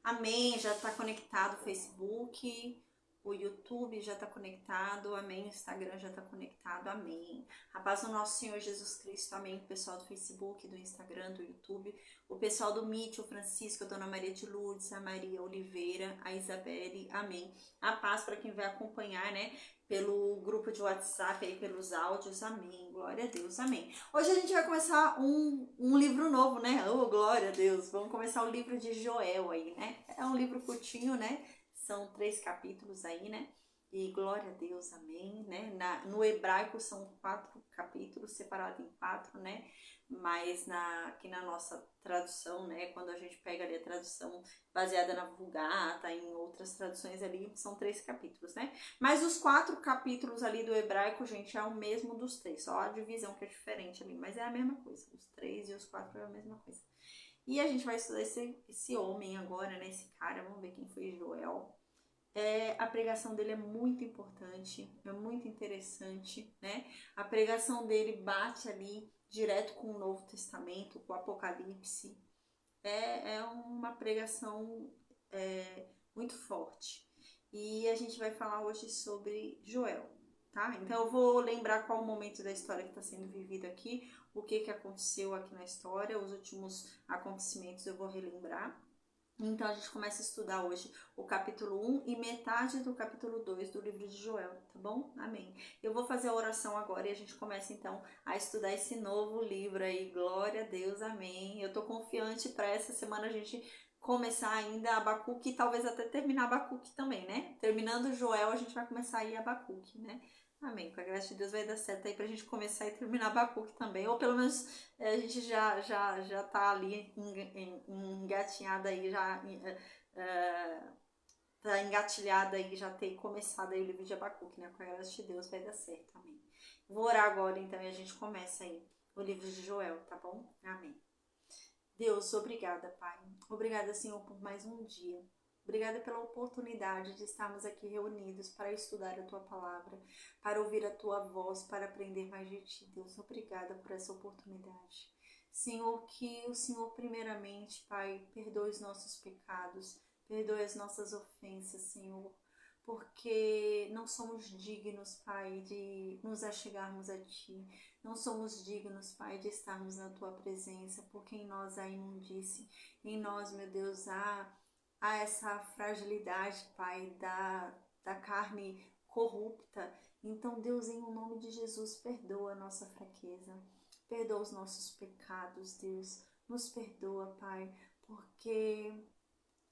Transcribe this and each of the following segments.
Amém. Já está conectado o Facebook, o YouTube já está conectado, amém. O Instagram já está conectado, amém. A paz do nosso Senhor Jesus Cristo, amém. O pessoal do Facebook, do Instagram, do YouTube, o pessoal do Meet, o Francisco, a Dona Maria de Lourdes, a Maria Oliveira, a Isabelle, amém. A paz para quem vai acompanhar, né? Pelo grupo de WhatsApp, aí pelos áudios, amém, glória a Deus, amém. Hoje a gente vai começar um livro novo, né? Oh, glória a Deus, vamos começar o livro de Joel aí, né? É um livro curtinho, né? São 3 capítulos aí, né? E glória a Deus, amém, né? No hebraico são 4 capítulos, separados em 4, né? Mas aqui na nossa tradução, né? Quando a gente pega ali a tradução baseada na Vulgata, em outras traduções ali, são 3 capítulos, né? Mas os 4 capítulos ali do hebraico, gente, é o mesmo dos 3, só a divisão que é diferente ali, mas é a mesma coisa. Os 3 e os 4 é a mesma coisa. E a gente vai estudar esse homem agora, né? Esse cara, vamos ver quem foi Joel. A pregação dele é muito importante, é muito interessante, né? A pregação dele bate ali direto com o Novo Testamento, com o Apocalipse. É uma pregação muito forte. E a gente vai falar hoje sobre Joel, tá? Então eu vou lembrar qual o momento da história que está sendo vivido aqui, o que aconteceu aqui na história, os últimos acontecimentos eu vou relembrar. Então a gente começa a estudar hoje o capítulo 1 e metade do capítulo 2 do livro de Joel, tá bom? Amém. Eu vou fazer a oração agora e a gente começa então a estudar esse novo livro aí. Glória a Deus, amém. Eu tô confiante para essa semana a gente começar ainda Abacuque e talvez até terminar Abacuque também, né? Terminando Joel, a gente vai começar aí Abacuque, né? Amém. Com a graça de Deus vai dar certo aí pra gente começar e terminar Abacuque também. Ou pelo menos a gente já tá ali engatinhada aí, tá engatilhada aí, já tem começado aí o livro de Abacuque, né? Com a graça de Deus vai dar certo. Amém. Vou orar agora então e a gente começa aí o livro de Joel, tá bom? Amém. Deus, obrigada, Pai. Obrigada, Senhor, por mais um dia. Obrigada pela oportunidade de estarmos aqui reunidos para estudar a Tua Palavra, para ouvir a Tua voz, para aprender mais de Ti. Deus, obrigada por essa oportunidade. Senhor, que o Senhor primeiramente, Pai, perdoe os nossos pecados, perdoe as nossas ofensas, Senhor, porque não somos dignos, Pai, de nos achegarmos a Ti. Não somos dignos, Pai, de estarmos na Tua presença, porque em nós há imundície, em nós, meu Deus, há essa fragilidade, Pai, da carne corrupta. Então, Deus, em nome de Jesus, perdoa a nossa fraqueza, perdoa os nossos pecados, Deus, nos perdoa, Pai, porque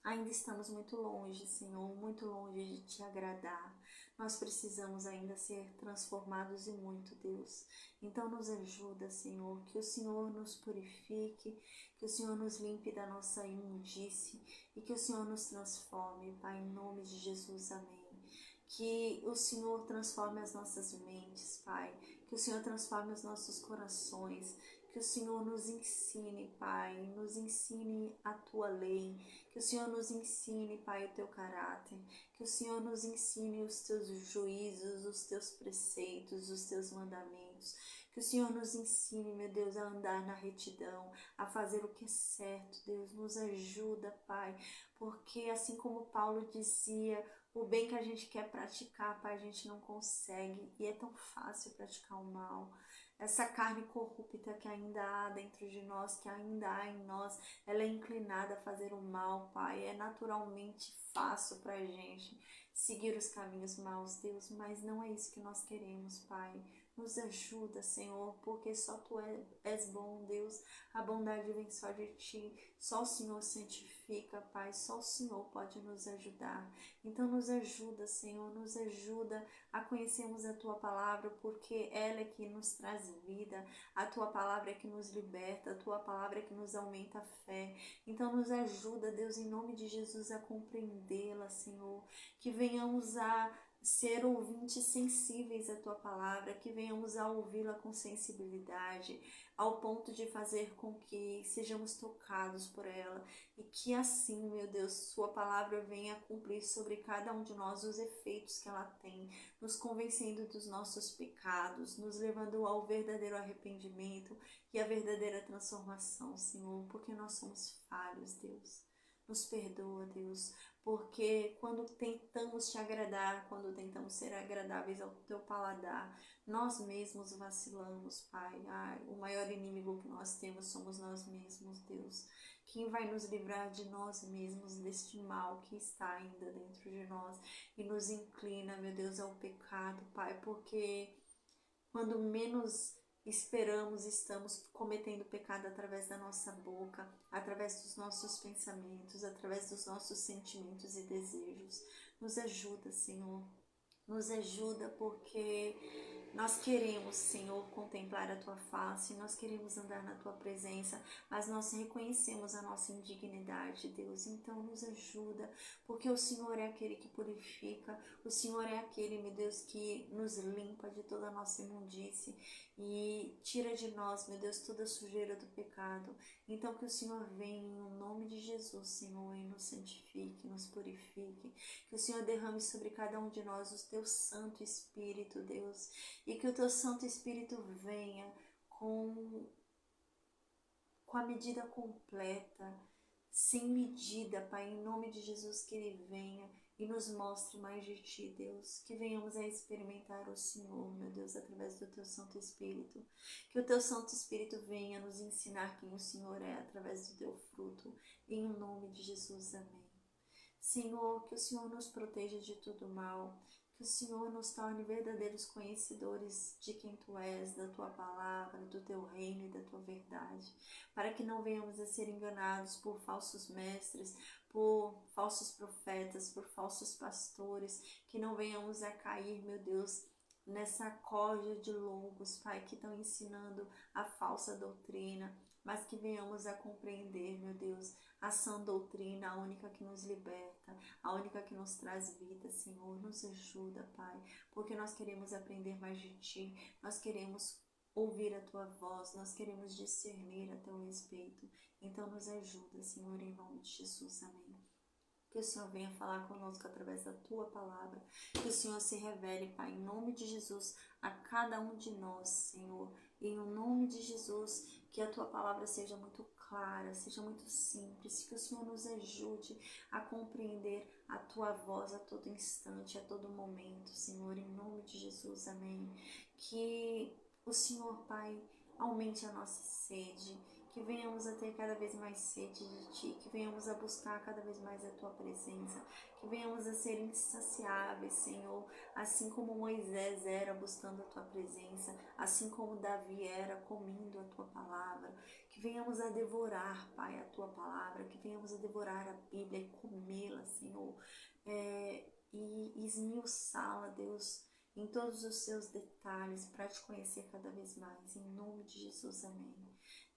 ainda estamos muito longe, Senhor, muito longe de Te agradar. Nós precisamos ainda ser transformados e muito, Deus. Então nos ajuda, Senhor, que o Senhor nos purifique, que o Senhor nos limpe da nossa imundície e que o Senhor nos transforme, Pai, em nome de Jesus, amém. Que o Senhor transforme as nossas mentes, Pai, que o Senhor transforme os nossos corações, que o Senhor nos ensine, Pai, nos ensine a Tua lei, que o Senhor nos ensine, Pai, o Teu caráter, que o Senhor nos ensine os Teus juízos, os Teus preceitos, os Teus mandamentos, que o Senhor nos ensine, meu Deus, a andar na retidão, a fazer o que é certo, Deus, nos ajuda, Pai, porque assim como Paulo dizia, o bem que a gente quer praticar, Pai, a gente não consegue, e é tão fácil praticar o mal. Essa carne corrupta que ainda há dentro de nós, que ainda há em nós, ela é inclinada a fazer o mal, Pai. É naturalmente fácil para a gente seguir os caminhos maus, Deus, mas não é isso que nós queremos, Pai. Nos ajuda, Senhor, porque só Tu és bom, Deus. A bondade vem só de Ti. Só o Senhor santifica, Pai. Só o Senhor pode nos ajudar. Então nos ajuda, Senhor, nos ajuda a conhecermos a Tua palavra, porque ela é que nos traz vida, a Tua palavra é que nos liberta, a Tua palavra é que nos aumenta a fé. Então nos ajuda, Deus, em nome de Jesus, a compreendê-la, Senhor, que venhamos a ser ouvintes sensíveis à Tua palavra, que venhamos a ouvi-la com sensibilidade, ao ponto de fazer com que sejamos tocados por ela, e que assim, meu Deus, Sua palavra venha cumprir sobre cada um de nós os efeitos que ela tem, nos convencendo dos nossos pecados, nos levando ao verdadeiro arrependimento e à verdadeira transformação, Senhor, porque nós somos falhos, Deus. Nos perdoa, Deus, porque quando tentamos te agradar, quando tentamos ser agradáveis ao teu paladar, nós mesmos vacilamos, Pai. Ai, o maior inimigo que nós temos somos nós mesmos, Deus. Quem vai nos livrar de nós mesmos, deste mal que está ainda dentro de nós e nos inclina, meu Deus, ao pecado, Pai, porque quando menos esperamos, estamos cometendo pecado através da nossa boca, através dos nossos pensamentos, através dos nossos sentimentos e desejos. Nos ajuda, Senhor. Nos ajuda porque nós queremos, Senhor, contemplar a Tua face, nós queremos andar na Tua presença, mas nós reconhecemos a nossa indignidade, Deus. Então nos ajuda, porque o Senhor é aquele que purifica, o Senhor é aquele, meu Deus, que nos limpa de toda a nossa imundície e tira de nós, meu Deus, toda a sujeira do pecado. Então que o Senhor venha em nome de Jesus, Senhor, e nos santifique, nos purifique. Que o Senhor derrame sobre cada um de nós o Teu Santo Espírito, Deus. E que o Teu Santo Espírito venha com a medida completa, sem medida, Pai, em nome de Jesus, que Ele venha e nos mostre mais de Ti, Deus. Que venhamos a experimentar o Senhor, meu Deus, através do Teu Santo Espírito. Que o Teu Santo Espírito venha nos ensinar quem o Senhor é através do Teu fruto. Em nome de Jesus, amém. Senhor, que o Senhor nos proteja de todo mal, que o Senhor nos torne verdadeiros conhecedores de quem Tu és, da Tua palavra, do Teu reino e da Tua verdade, para que não venhamos a ser enganados por falsos mestres, por falsos profetas, por falsos pastores, que não venhamos a cair, meu Deus, nessa corda de lobos, Pai, que estão ensinando a falsa doutrina, mas que venhamos a compreender, meu Deus, a sã doutrina, a única que nos liberta, a única que nos traz vida, Senhor. Nos ajuda, Pai, porque nós queremos aprender mais de Ti, nós queremos ouvir a Tua voz, nós queremos discernir a Teu respeito. Então nos ajuda, Senhor, em nome de Jesus, amém. Que o Senhor venha falar conosco através da Tua palavra, que o Senhor se revele, Pai, em nome de Jesus, a cada um de nós, Senhor, e em nome de Jesus, que a Tua palavra seja muito clara, seja muito simples, que o Senhor nos ajude a compreender a Tua voz a todo instante, a todo momento, Senhor, em nome de Jesus, amém. Que o Senhor, Pai, aumente a nossa sede, que venhamos a ter cada vez mais sede de Ti, que venhamos a buscar cada vez mais a Tua presença, que venhamos a ser insaciáveis, Senhor, assim como Moisés era buscando a Tua presença, assim como Davi era comendo a Tua palavra, que venhamos a devorar, Pai, a Tua palavra, que venhamos a devorar a Bíblia e comê-la, Senhor, e esmiuçá-la, Deus, em todos os seus detalhes, para Te conhecer cada vez mais, em nome de Jesus, amém.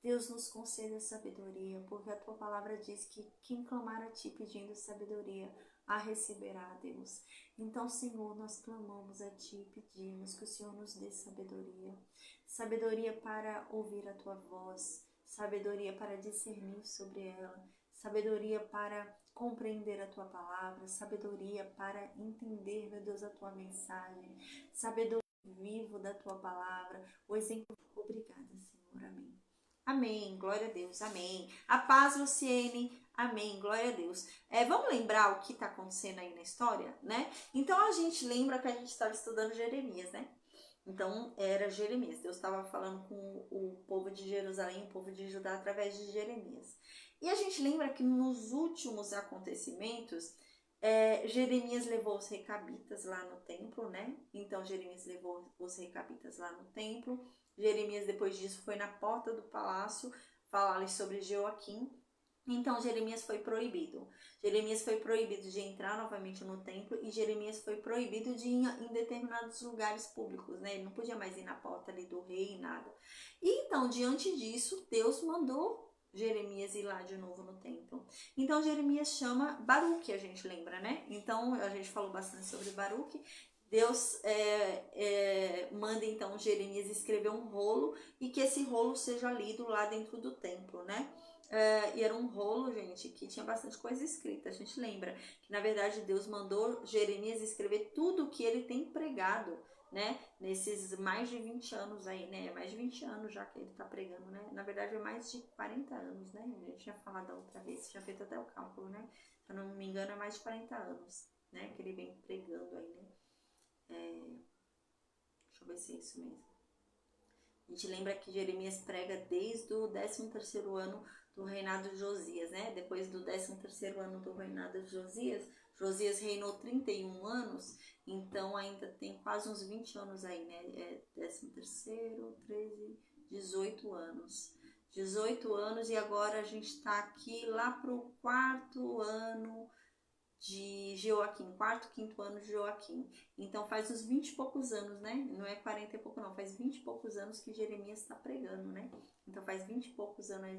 Deus nos conceda sabedoria, porque a Tua palavra diz que quem clamar a Ti pedindo sabedoria, a receberá, Deus. Então, Senhor, nós clamamos a Ti e pedimos que o Senhor nos dê sabedoria. Sabedoria para ouvir a Tua voz, sabedoria para discernir sobre ela, sabedoria para compreender a Tua palavra, sabedoria para entender, meu Deus, a Tua mensagem, sabedoria vivo da Tua palavra, o exemplo. Obrigada, Senhor, amém. Amém, glória a Deus, amém. A paz, Luciene, amém, glória a Deus. Vamos lembrar o que está acontecendo aí na história, né? Então, a gente lembra que a gente estava estudando Jeremias, né? Então, era Jeremias. Deus estava falando com o povo de Jerusalém, o povo de Judá, através de Jeremias. E a gente lembra que nos últimos acontecimentos, Jeremias levou os recabitas lá no templo, né? Então, Jeremias levou os recabitas lá no templo. Jeremias, depois disso, foi na porta do palácio falar sobre Joaquim. Então, Jeremias foi proibido. Jeremias foi proibido de entrar novamente no templo e Jeremias foi proibido de ir em determinados lugares públicos, né? Ele não podia mais ir na porta ali do rei e nada. E então, diante disso, Deus mandou Jeremias ir lá de novo no templo. Então, Jeremias chama Baruque, a gente lembra, né? Então, a gente falou bastante sobre Baruque. Deus manda então Jeremias escrever um rolo e que esse rolo seja lido lá dentro do templo, né? E era um rolo, gente, que tinha bastante coisa escrita. A gente lembra que, na verdade, Deus mandou Jeremias escrever tudo o que ele tem pregado né? Nesses mais de 20 anos aí, né? Mais de 20 anos já que ele tá pregando, né? Na verdade é mais de 40 anos, né? A gente tinha falado da outra vez, tinha feito até o cálculo, né? Se eu não me engano é mais de 40 anos, né? Que ele vem pregando aí, né? Deixa eu ver se é isso mesmo. A gente lembra que Jeremias prega desde o 13º ano do reinado de Josias, né? Depois do 13º ano do reinado de Josias, Josias reinou 31 anos, então ainda tem quase uns 20 anos aí, né? 13º, 13, 18 anos. 18 anos e agora a gente está aqui lá pro 4º ano de Joaquim, 4º, 5º ano de Joaquim. Então faz uns 20 e poucos anos, né? Não é 40 e pouco não, faz 20 e poucos anos que Jeremias está pregando, né? Então faz 20 e poucos anos,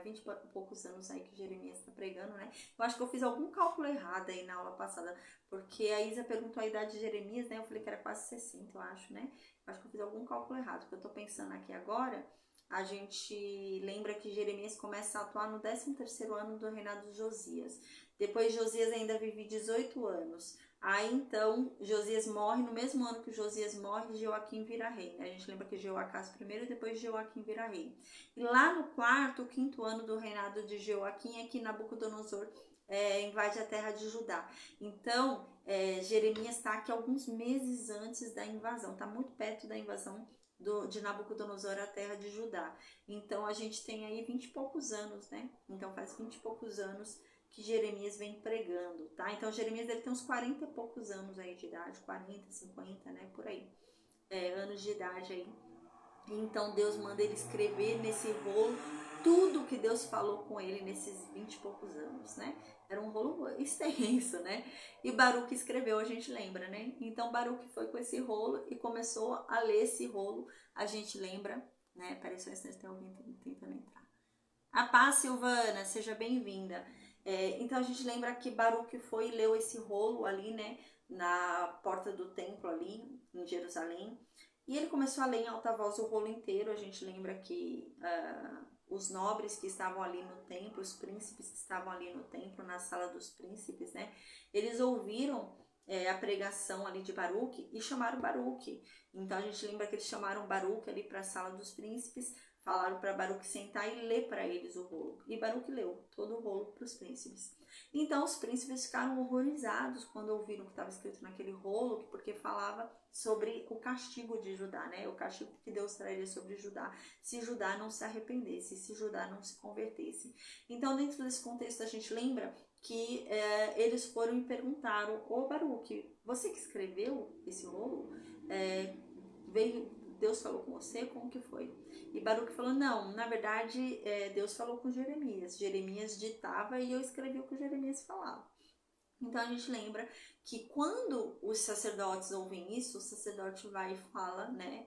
20 e poucos anos aí que Jeremias está pregando, né? Eu acho que eu fiz algum cálculo errado aí na aula passada, porque a Isa perguntou a idade de Jeremias, né? Eu falei que era quase 60, eu acho, né? Eu acho que eu fiz algum cálculo errado, porque eu tô pensando aqui agora, a gente lembra que Jeremias começa a atuar no 13º ano do reinado de Josias. Depois Josias ainda vive 18 anos. Aí então Josias morre, no mesmo ano que Josias morre, Joaquim vira rei, né? A gente lembra que Jeoacás primeiro e depois Joaquim vira rei. E lá no 4º, 5º ano do reinado de Joaquim é que Nabucodonosor invade a terra de Judá. Então Jeremias está aqui alguns meses antes da invasão, está muito perto da invasão de Nabucodonosor à terra de Judá. Então a gente tem aí 20 e poucos anos, né? Então faz 20 e poucos anos que Jeremias vem pregando, tá? Então Jeremias deve ter uns 40 e poucos anos aí de idade, 40, 50, né? Por aí, anos de idade aí. Então Deus manda ele escrever nesse rolo tudo que Deus falou com ele nesses 20 e poucos anos, né? Era um rolo extenso, né? E Baruque escreveu, a gente lembra, né? Então Baruque foi com esse rolo e começou a ler esse rolo, a gente lembra, né? Peraí só um instante, tem alguém tentando entrar. A paz, Silvana, seja bem-vinda. Então a gente lembra que Baruque foi e leu esse rolo ali, né? Na porta do templo ali, em Jerusalém. E ele começou a ler em alta voz o rolo inteiro. A gente lembra que os nobres que estavam ali no templo, os príncipes que estavam ali no templo, na sala dos príncipes, né? Eles ouviram a pregação ali de Baruque e chamaram Baruque. Então a gente lembra que eles chamaram Baruque ali para a sala dos príncipes, falaram para Baruque sentar e ler para eles o rolo. E Baruque leu todo o rolo para os príncipes. Então os príncipes ficaram horrorizados quando ouviram o que estava escrito naquele rolo, porque falava sobre o castigo de Judá, né? O castigo que Deus traria sobre Judá, se Judá não se arrependesse, se Judá não se convertesse. Então, dentro desse contexto, a gente lembra que eles foram e perguntaram: ô Baruque, você que escreveu esse rolo, Deus falou com você? Como que foi? E Baruque falou: não, na verdade Deus falou com Jeremias. Jeremias ditava e eu escrevi o que Jeremias falava. Então a gente lembra que quando os sacerdotes ouvem isso, o sacerdote vai e fala, né,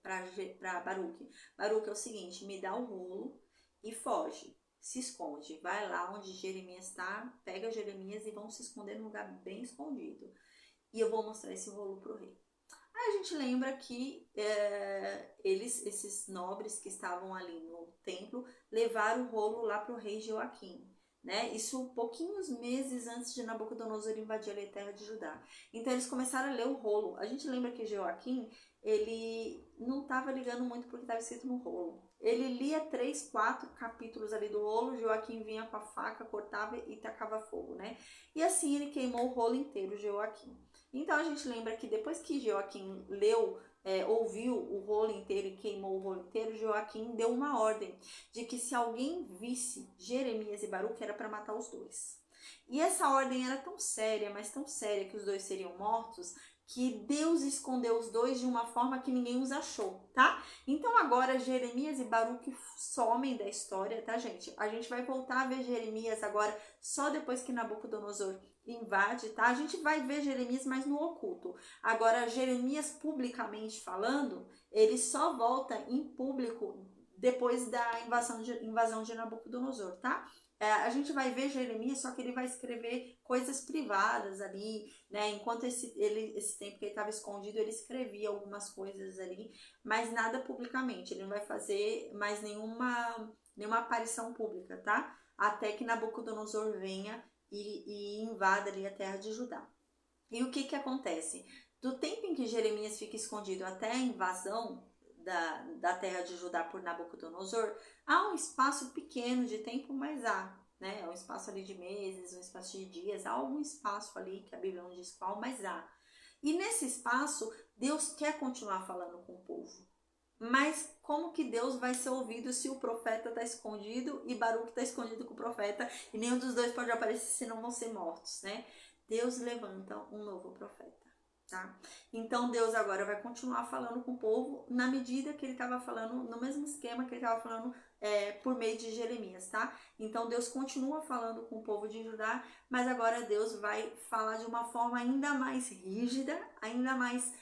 para Baruque: Baruque, é o seguinte, me dá o rolo e foge, se esconde, vai lá onde Jeremias está, pega Jeremias e vão se esconder num lugar bem escondido. E eu vou mostrar esse rolo pro rei. Aí a gente lembra que esses nobres que estavam ali no templo, levaram o rolo lá para o rei Joaquim. Né? Isso pouquinhos meses antes de Nabucodonosor invadir a terra de Judá. Então eles começaram a ler o rolo. A gente lembra que Joaquim, ele não estava ligando muito porque estava escrito no rolo. Ele lia 3, 4 capítulos ali do rolo, Joaquim vinha com a faca, cortava e tacava fogo, né? E assim ele queimou o rolo inteiro, Joaquim. Então a gente lembra que depois que Joaquim ouviu o rolo inteiro e queimou o rolo inteiro, Joaquim deu uma ordem de que se alguém visse Jeremias e Baruque era para matar os dois. E essa ordem era tão séria, mas tão séria que os dois seriam mortos, que Deus escondeu os dois de uma forma que ninguém os achou, tá? Então agora Jeremias e Baruque somem da história, tá, gente? A gente vai voltar a ver Jeremias agora só depois que Nabucodonosor invade, tá? A gente vai ver Jeremias mais no oculto. Agora, Jeremias publicamente falando, ele só volta em público depois da invasão de Nabucodonosor, tá? A gente vai ver Jeremias, só que ele vai escrever coisas privadas ali, né? Enquanto esse tempo que ele estava escondido, ele escrevia algumas coisas ali, mas nada publicamente. Ele não vai fazer mais nenhuma aparição pública, tá? Até que Nabucodonosor venha e invada ali a terra de Judá. E o que acontece? Do tempo em que Jeremias fica escondido até a invasão da terra de Judá por Nabucodonosor, há um espaço pequeno de tempo, mas há, né? É um espaço ali de meses, um espaço de dias, há algum espaço ali que a Bíblia não diz qual, mas há. E nesse espaço, Deus quer continuar falando com o povo. Mas como que Deus vai ser ouvido se o profeta está escondido e Baruque está escondido com o profeta e nenhum dos dois pode aparecer, senão vão ser mortos, né? Deus levanta um novo profeta. Tá? Então Deus agora vai continuar falando com o povo na medida que ele estava falando, no mesmo esquema que ele estava falando por meio de Jeremias, tá? Então Deus continua falando com o povo de Judá, mas agora Deus vai falar de uma forma ainda mais rígida, ainda mais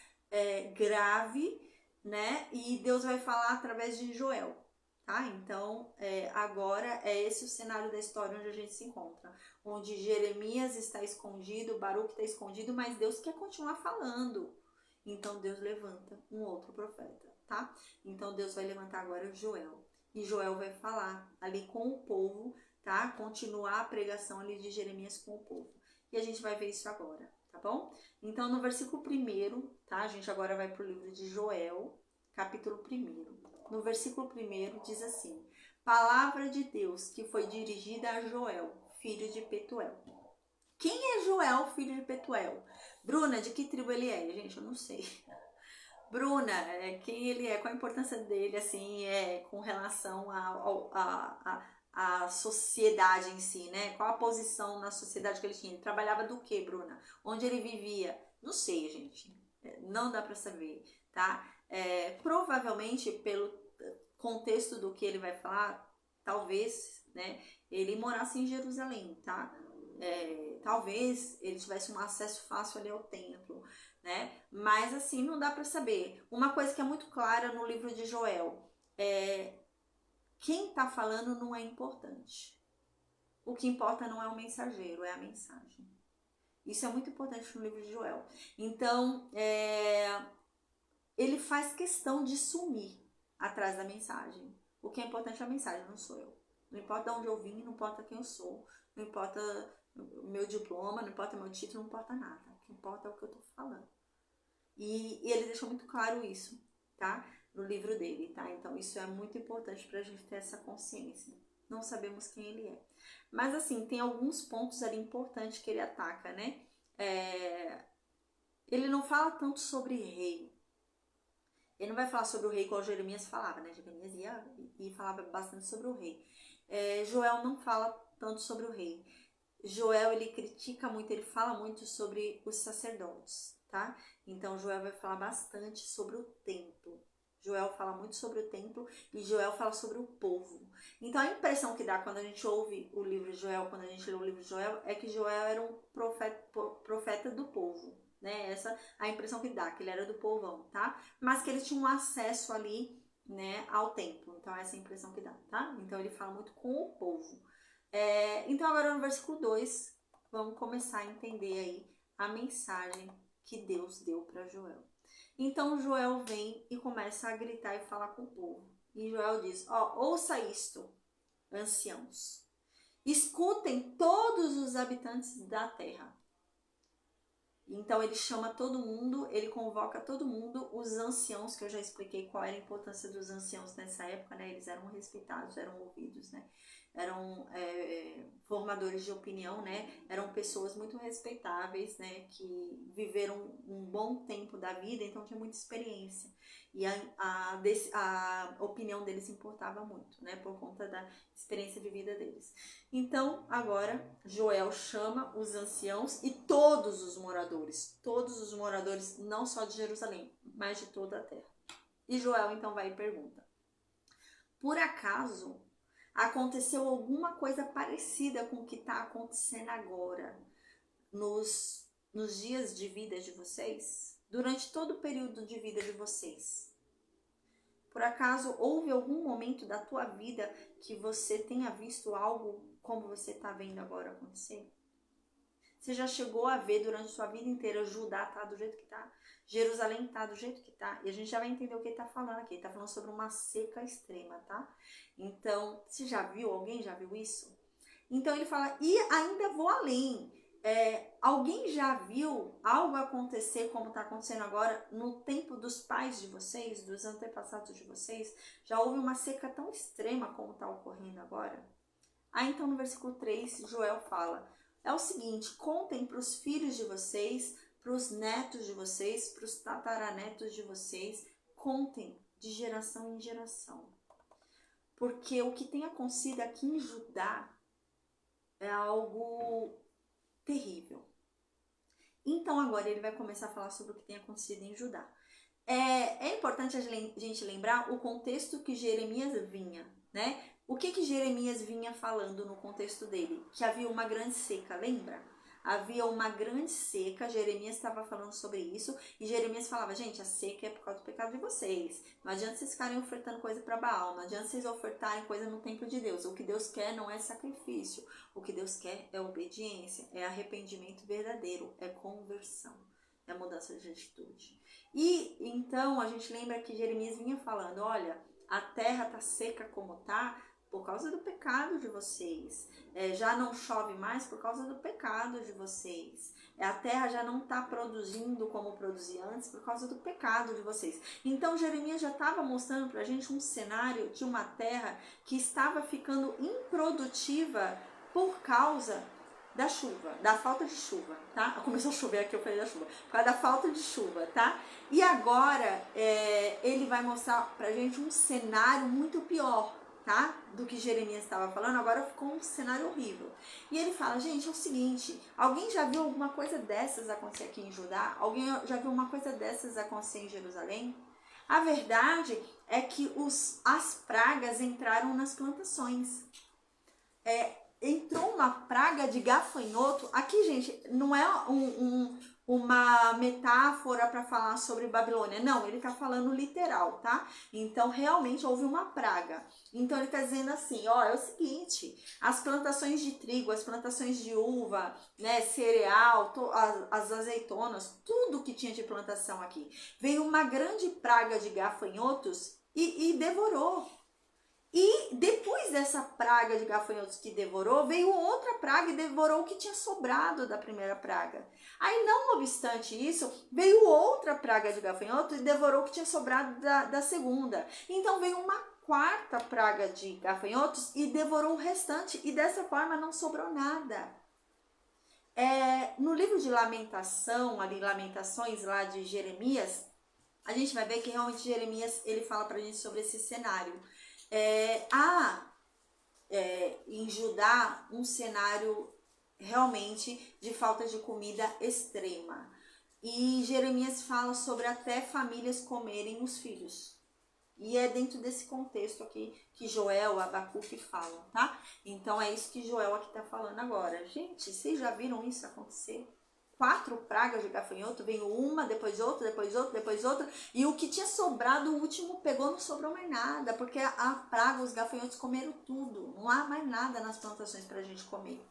grave, né? E Deus vai falar através de Joel, tá? Então agora é esse o cenário da história onde a gente se encontra, onde Jeremias está escondido, Baruque está escondido, mas Deus quer continuar falando. Então Deus levanta um outro profeta, tá? Então Deus vai levantar agora Joel. E Joel vai falar ali com o povo, tá? Continuar a pregação ali de Jeremias com o povo. E a gente vai ver isso agora, tá bom? Então no versículo 1, tá? A gente agora vai pro livro de Joel, capítulo 1. No versículo 1 diz assim: Palavra de Deus que foi dirigida a Joel, filho de Petuel. Quem é Joel, filho de Petuel? Bruna, de que tribo ele é? Gente, eu não sei. Bruna, quem ele é, qual a importância dele, assim, com relação à sociedade em si, né? Qual a posição na sociedade que ele tinha? Ele trabalhava do quê, Bruna? Onde ele vivia? Não sei, gente. Não dá pra saber, tá? Provavelmente, pelo contexto do que ele vai falar, talvez, né, ele morasse em Jerusalém, tá? Talvez ele tivesse um acesso fácil ali ao templo, né? Mas assim, não dá para saber. Uma coisa que é muito clara no livro de Joel quem tá falando não é importante. O que importa não é o mensageiro, é a mensagem. Isso é muito importante no livro de Joel. Então, ele faz questão de sumir atrás da mensagem. O que é importante é a mensagem, não sou eu. Não importa de onde eu vim, não importa quem eu sou, não importa o meu diploma, não importa meu título, não importa nada. O que importa é o que eu tô falando. E ele deixou muito claro isso, tá? No livro dele, tá? Então isso é muito importante pra gente ter essa consciência. Não sabemos quem ele é. Mas assim, tem alguns pontos ali importantes que ele ataca, né? Ele não fala tanto sobre rei. Ele não vai falar sobre o rei igual Jeremias falava, né? Jeremias ia e falava bastante sobre o rei. Joel não fala tanto sobre o rei. Joel, ele critica muito, ele fala muito sobre os sacerdotes, tá? Então, Joel vai falar bastante sobre o templo. Joel fala muito sobre o templo e Joel fala sobre o povo. Então, a impressão que dá quando a gente ouve o livro de Joel, quando a gente lê o livro de Joel, é que Joel era um profeta do povo, né? Essa é a impressão que dá, que ele era do povão, tá? Mas que ele tinha um acesso ali, né, ao templo. Então, essa é a impressão que dá, tá? Então, ele fala muito com o povo. Então agora no versículo 2, vamos começar a entender aí a mensagem que Deus deu para Joel. Então Joel vem e começa a gritar e falar com o povo. E Joel diz, ouça isto, anciãos. Escutem todos os habitantes da terra. Então ele chama todo mundo, ele convoca todo mundo, os anciãos, que eu já expliquei qual era a importância dos anciãos nessa época, né? Eles eram respeitados, eram ouvidos, né? Eram formadores de opinião, né? Eram pessoas muito respeitáveis, né? Que viveram um bom tempo da vida, então tinha muita experiência. E a opinião deles importava muito, né? Por conta da experiência de vida deles. Então, agora, Joel chama os anciãos e todos os moradores, não só de Jerusalém, mas de toda a terra. E Joel, então, vai e pergunta: por acaso aconteceu alguma coisa parecida com o que está acontecendo agora nos dias de vida de vocês? Durante todo o período de vida de vocês? Por acaso houve algum momento da tua vida que você tenha visto algo como você está vendo agora acontecer? Você já chegou a ver durante sua vida inteira Judá tá do jeito que tá, Jerusalém tá do jeito que tá, e a gente já vai entender o que ele tá falando aqui. Ele tá falando sobre uma seca extrema, tá? Então, você já viu? Alguém já viu isso? Então ele fala, e ainda vou além. Alguém já viu algo acontecer como está acontecendo agora no tempo dos pais de vocês, dos antepassados de vocês? Já houve uma seca tão extrema como está ocorrendo agora? Então no versículo 3, Joel fala, é o seguinte, contem para os filhos de vocês, para os netos de vocês, para os tataranetos de vocês, contem de geração em geração. Porque o que tem acontecido aqui em Judá é algo terrível. Então agora ele vai começar a falar sobre o que tem acontecido em Judá. É importante a gente lembrar o contexto que Jeremias vinha, né? O que Jeremias vinha falando no contexto dele? Que havia uma grande seca, lembra? Havia uma grande seca, Jeremias estava falando sobre isso, e Jeremias falava, gente, a seca é por causa do pecado de vocês. Não adianta vocês ficarem ofertando coisa para Baal, não adianta vocês ofertarem coisa no templo de Deus. O que Deus quer não é sacrifício, o que Deus quer é obediência, é arrependimento verdadeiro, é conversão, é mudança de atitude. E então a gente lembra que Jeremias vinha falando, olha, a terra tá seca como tá por causa do pecado de vocês. Já não chove mais por causa do pecado de vocês. A terra já não está produzindo como produzia antes por causa do pecado de vocês. Então Jeremias já estava mostrando para a gente um cenário de uma terra que estava ficando improdutiva por causa da chuva, da falta de chuva, tá? Começou a chover aqui, eu falei da chuva, por causa da falta de chuva, tá? E agora ele vai mostrar pra gente um cenário muito pior, tá? Do que Jeremias estava falando, agora ficou um cenário horrível. E ele fala, gente, é o seguinte, alguém já viu alguma coisa dessas acontecer aqui em Judá? Alguém já viu uma coisa dessas acontecer em Jerusalém? A verdade é que as pragas entraram nas plantações. Entrou uma praga de gafanhoto. Aqui, gente, não é uma metáfora para falar sobre Babilônia. Não, ele está falando literal, tá? Então, realmente houve uma praga. Então, ele está dizendo assim, ó, é o seguinte, as plantações de trigo, as plantações de uva, né, cereal, as azeitonas, tudo que tinha de plantação aqui. Veio uma grande praga de gafanhotos e devorou. E depois dessa praga de gafanhotos que devorou, veio outra praga e devorou o que tinha sobrado da primeira praga. Aí, não obstante isso, veio outra praga de gafanhotos e devorou o que tinha sobrado da segunda. Então, veio uma quarta praga de gafanhotos e devorou o restante. E dessa forma, não sobrou nada. No livro de Lamentações lá de Jeremias, a gente vai ver que realmente Jeremias ele fala pra gente sobre esse cenário. Em Judá um cenário realmente de falta de comida extrema. E Jeremias fala sobre até famílias comerem os filhos. E é dentro desse contexto aqui que Joel, Abacuque falam, tá? Então é isso que Joel aqui tá falando agora. Gente, vocês já viram isso acontecer? 4 pragas de gafanhoto, veio uma, depois outra, depois outra, depois outra, e o que tinha sobrado, o último pegou, não sobrou mais nada, porque a praga, os gafanhotos comeram tudo, não há mais nada nas plantações pra gente comer.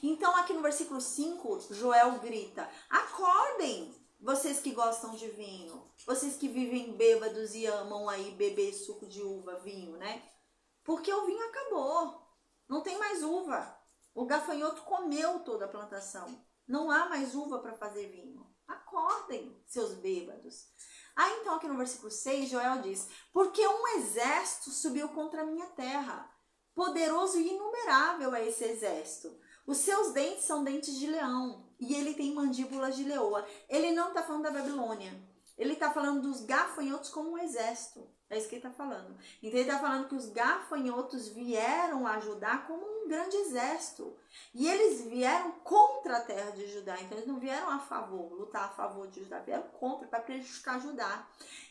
Então aqui no versículo 5, Joel grita, acordem, vocês que gostam de vinho, vocês que vivem bêbados e amam aí beber suco de uva, vinho, né? Porque o vinho acabou, não tem mais uva, o gafanhoto comeu toda a plantação. Não há mais uva para fazer vinho. Acordem, seus bêbados. Então aqui no versículo 6, Joel diz, porque um exército subiu contra a minha terra. Poderoso e inumerável é esse exército. Os seus dentes são dentes de leão e ele tem mandíbulas de leoa. Ele não está falando da Babilônia. Ele está falando dos gafanhotos como um exército. É isso que ele está falando. Então ele está falando que os gafanhotos vieram ajudar como um grande exército. E eles vieram contra a terra de Judá. Então eles não vieram a favor, lutar a favor de Judá. Vieram contra, para prejudicar Judá.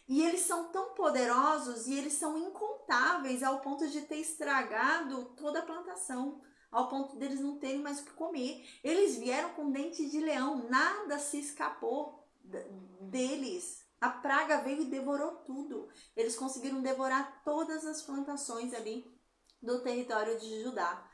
E eles são tão poderosos e eles são incontáveis ao ponto de ter estragado toda a plantação. Ao ponto deles não terem mais o que comer. Eles vieram com dentes de leão. Nada se escapou deles. A praga veio e devorou tudo. Eles conseguiram devorar todas as plantações ali do território de Judá.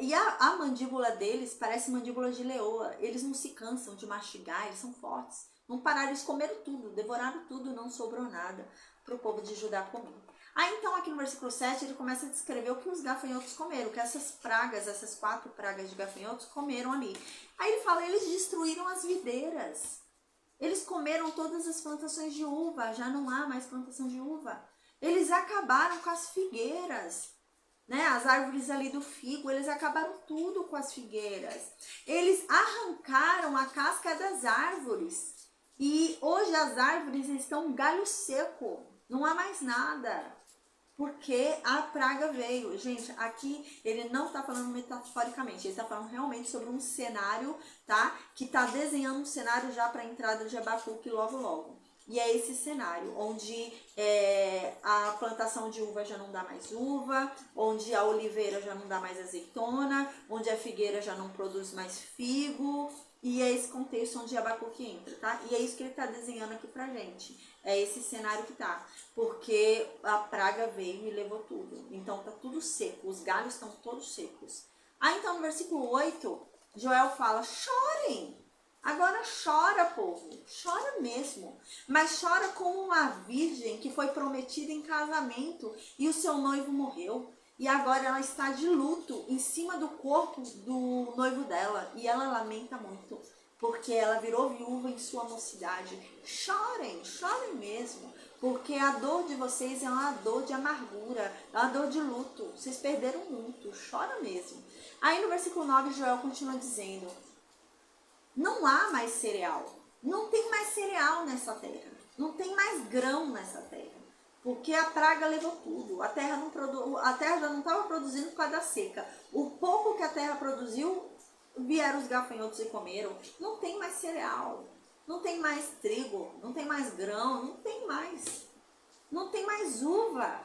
E a mandíbula deles parece mandíbula de leoa. Eles não se cansam de mastigar, eles são fortes. Não pararam, eles comeram tudo, devoraram tudo, não sobrou nada para o povo de Judá comer. Aí então aqui no versículo 7 ele começa a descrever o que os gafanhotos comeram, que essas pragas, essas 4 pragas de gafanhotos comeram ali. Aí ele fala, eles destruíram as videiras. Eles comeram todas as plantações de uva, já não há mais plantação de uva. Eles acabaram com as figueiras, né? As árvores ali do figo, eles acabaram tudo com as figueiras. Eles arrancaram a casca das árvores. E hoje as árvores estão galho seco, não há mais nada. Porque a praga veio. Gente, aqui ele não está falando metaforicamente, ele está falando realmente sobre um cenário, tá? Que está desenhando um cenário já para a entrada de Abacuque logo logo. E é esse cenário, onde a plantação de uva já não dá mais uva, onde a oliveira já não dá mais azeitona, onde a figueira já não produz mais figo. E é esse contexto onde Abacuque entra, tá? E é isso que ele está desenhando aqui pra gente. É esse cenário que tá. Porque a praga veio e levou tudo. Então tá tudo seco, os galhos estão todos secos. Aí então no versículo 8, Joel fala, chorem! Agora chora, povo, chora mesmo. Mas chora como uma virgem que foi prometida em casamento e o seu noivo morreu. E agora ela está de luto em cima do corpo do noivo dela. E ela lamenta muito, porque ela virou viúva em sua mocidade. Chorem, chorem mesmo. Porque a dor de vocês é uma dor de amargura, é uma dor de luto. Vocês perderam muito, chora mesmo. Aí no versículo 9, Joel continua dizendo, não há mais cereal. Não tem mais cereal nessa terra. Não tem mais grão nessa terra. Porque a praga levou tudo. A terra já não estava produzindo por causa da seca. O pouco que a terra produziu, vieram os gafanhotos e comeram. Não tem mais cereal. Não tem mais trigo. Não tem mais grão. Não tem mais. Não tem mais uva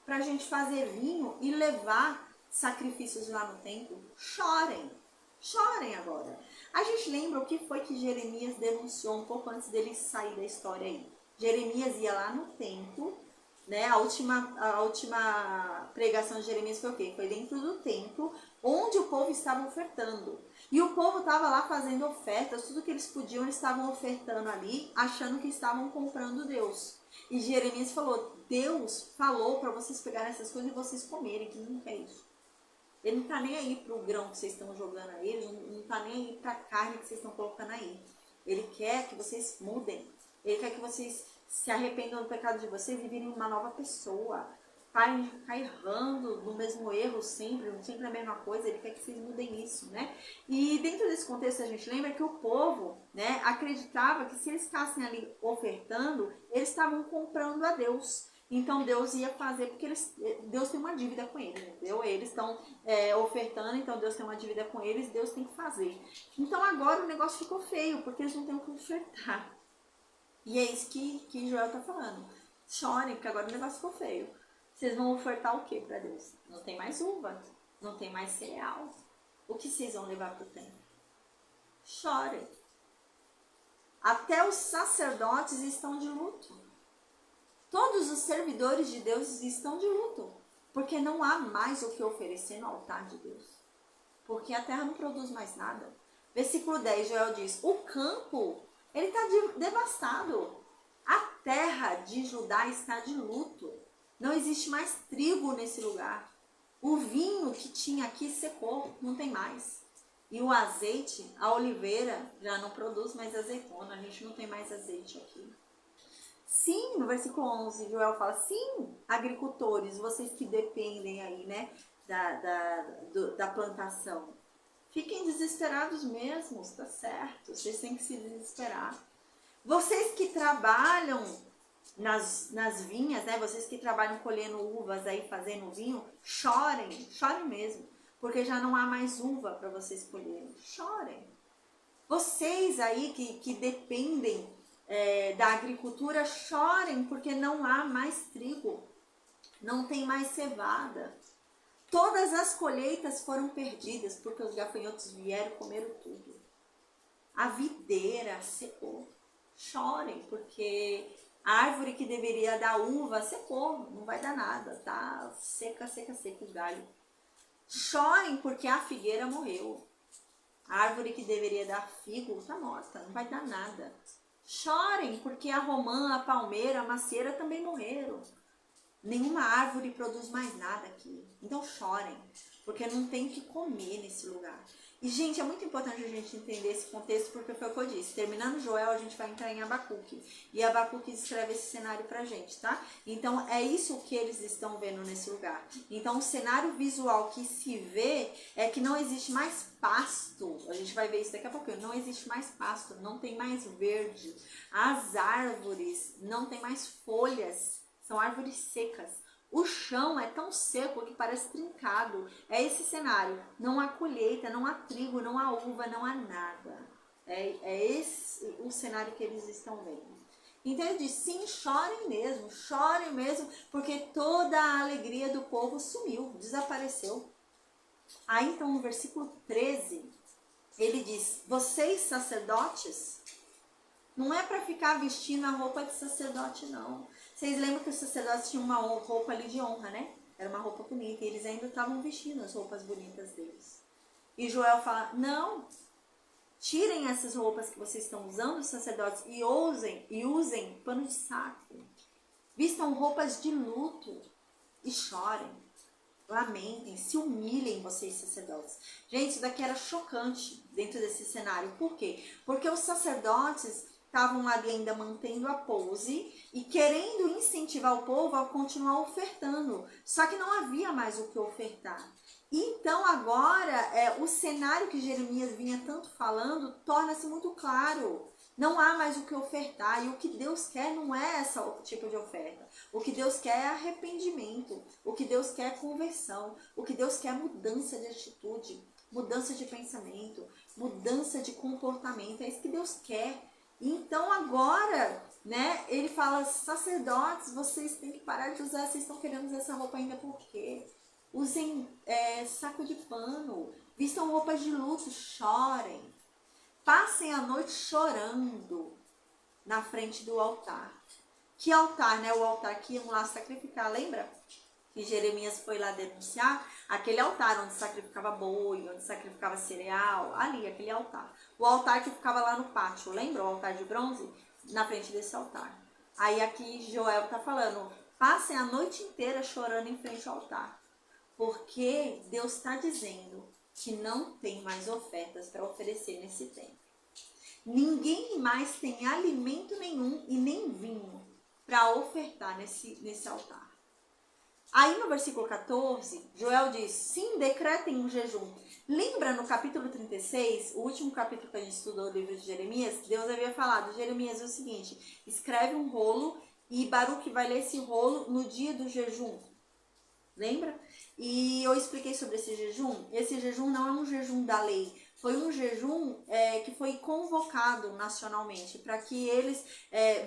para a gente fazer vinho e levar sacrifícios lá no templo. Chorem. Chorem agora. A gente lembra o que foi que Jeremias denunciou um pouco antes dele sair da história aí. Jeremias ia lá no templo, né? A última pregação de Jeremias foi o quê? Foi dentro do templo, onde o povo estava ofertando. E o povo estava lá fazendo ofertas, tudo que eles podiam, eles estavam ofertando ali, achando que estavam comprando Deus. E Jeremias falou, Deus falou para vocês pegarem essas coisas e vocês comerem, que não é isso. Ele não está nem aí para o grão que vocês estão jogando aí, ele não está nem aí para a carne que vocês estão colocando aí. Ele quer que vocês mudem. Ele quer que vocês se arrependam do pecado de vocês e virem uma nova pessoa. Parem de ficar errando no mesmo erro sempre a mesma coisa. Ele quer que vocês mudem isso, né? E dentro desse contexto a gente lembra que o povo, né, acreditava que se eles ficassem ali ofertando, eles estavam comprando a Deus. Então Deus ia fazer, porque Deus tem uma dívida com eles, entendeu? Eles estão ofertando, então Deus tem uma dívida com eles, Deus tem que fazer. Então agora o negócio ficou feio, porque eles não têm o que ofertar. E é isso que Joel está falando. Chorem, porque agora o negócio ficou feio. Vocês vão ofertar o que para Deus? Não tem mais uva, não tem mais cereal. O que vocês vão levar para o templo? Chorem. Até os sacerdotes estão de luto. Todos os servidores de Deus estão de luto, porque não há mais o que oferecer no altar de Deus. Porque a terra não produz mais nada. Versículo 10, Joel diz, o campo, ele está devastado. A terra de Judá está de luto. Não existe mais trigo nesse lugar. O vinho que tinha aqui secou, não tem mais. E o azeite, a oliveira, já não produz mais azeitona. A gente não tem mais azeite aqui. Sim, no versículo 11, Joel fala, sim, agricultores, vocês que dependem aí, né, da plantação, fiquem desesperados mesmo, tá certo, vocês têm que se desesperar. Vocês que trabalham nas vinhas, né, vocês que trabalham colhendo uvas aí, fazendo vinho, chorem mesmo, porque já não há mais uva para vocês colherem, chorem. Vocês aí que dependem da agricultura, chorem porque não há mais trigo, não tem mais cevada. Todas as colheitas foram perdidas porque os gafanhotos vieram e comeram tudo. A videira secou. Chorem porque a árvore que deveria dar uva secou, não vai dar nada, tá seca o galho. Chorem porque a figueira morreu. A árvore que deveria dar figo está morta, não vai dar nada. Chorem porque a romã, a palmeira, a macieira também morreram. Nenhuma árvore produz mais nada aqui. Então chorem, porque não tem o que comer nesse lugar. E, gente, é muito importante a gente entender esse contexto, porque foi o que eu disse. Terminando Joel, a gente vai entrar em Abacuque. E Abacuque descreve esse cenário pra gente, tá? Então, é isso que eles estão vendo nesse lugar. Então, o cenário visual que se vê é que não existe mais pasto. A gente vai ver isso daqui a pouquinho. Não existe mais pasto, não tem mais verde. As árvores não tem mais folhas. São árvores secas. O chão é tão seco que parece trincado. É esse cenário. Não há colheita, não há trigo, não há uva, não há nada. É esse o cenário que eles estão vendo. Então ele diz, sim, chorem mesmo, porque toda a alegria do povo sumiu, desapareceu. Aí então no versículo 13, ele diz, vocês sacerdotes, não é para ficar vestindo a roupa de sacerdote, não. Vocês lembram que os sacerdotes tinham uma roupa ali de honra, né? Era uma roupa bonita. E eles ainda estavam vestindo as roupas bonitas deles. E Joel fala, não, tirem essas roupas que vocês estão usando, os sacerdotes, e usem pano de saco. Vistam roupas de luto e chorem. Lamentem, se humilhem vocês sacerdotes. Gente, isso daqui era chocante dentro desse cenário. Por quê? Porque os sacerdotes estavam ali ainda mantendo a pose e querendo incentivar o povo a continuar ofertando. Só que não havia mais o que ofertar. Então agora o cenário que Jeremias vinha tanto falando torna-se muito claro. Não há mais o que ofertar. E o que Deus quer não é esse tipo de oferta. O que Deus quer é arrependimento. O que Deus quer é conversão. O que Deus quer é mudança de atitude, mudança de pensamento, mudança de comportamento. É isso que Deus quer. Então agora, né, ele fala, sacerdotes, vocês têm que parar de usar, vocês estão querendo usar essa roupa ainda por quê? Usem saco de pano, vistam roupas de luto, chorem. Passem a noite chorando na frente do altar. Que altar, né? O altar que iam lá sacrificar, lembra? Que Jeremias foi lá denunciar, aquele altar onde sacrificava boi, onde sacrificava cereal, ali, aquele altar. O altar que ficava lá no pátio, lembra o altar de bronze? Na frente desse altar. Aí aqui Joel tá falando, passem a noite inteira chorando em frente ao altar. Porque Deus está dizendo que não tem mais ofertas para oferecer nesse tempo. Ninguém mais tem alimento nenhum e nem vinho para ofertar nesse altar. Aí no versículo 14, Joel diz, sim, decretem um jejum. Lembra no capítulo 36, o último capítulo que a gente estudou do livro de Jeremias, Deus havia falado, Jeremias, é o seguinte, escreve um rolo e Baruque vai ler esse rolo no dia do jejum. Lembra? E eu expliquei sobre esse jejum. Esse jejum não é um jejum da lei. Foi um jejum que foi convocado nacionalmente para que eles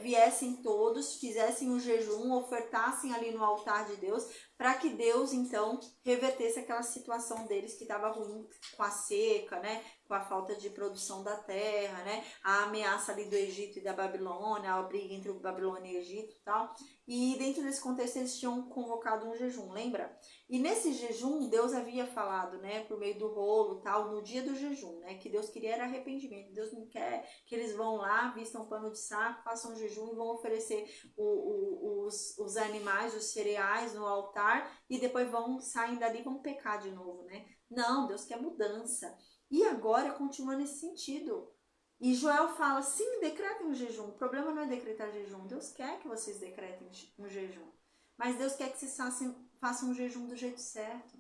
viessem todos, fizessem um jejum, ofertassem ali no altar de Deus, para que Deus então revertesse aquela situação deles que estava ruim com a seca, né? Com a falta de produção da terra, né? A ameaça ali do Egito e da Babilônia, a briga entre o Babilônia e o Egito e tal. E dentro desse contexto eles tinham convocado um jejum, lembra? E nesse jejum Deus havia falado, né, por meio do rolo e tal, no dia do jejum, né, que Deus queria era arrependimento. Deus não quer que eles vão lá, vistam um pano de saco, façam um jejum e vão oferecer os animais, os cereais no altar e depois saem dali e vão pecar de novo, né? Não, Deus quer mudança. E agora continua nesse sentido. E Joel fala, sim, decretem um jejum. O problema não é decretar jejum. Deus quer que vocês decretem um jejum. Mas Deus quer que vocês façam um jejum do jeito certo.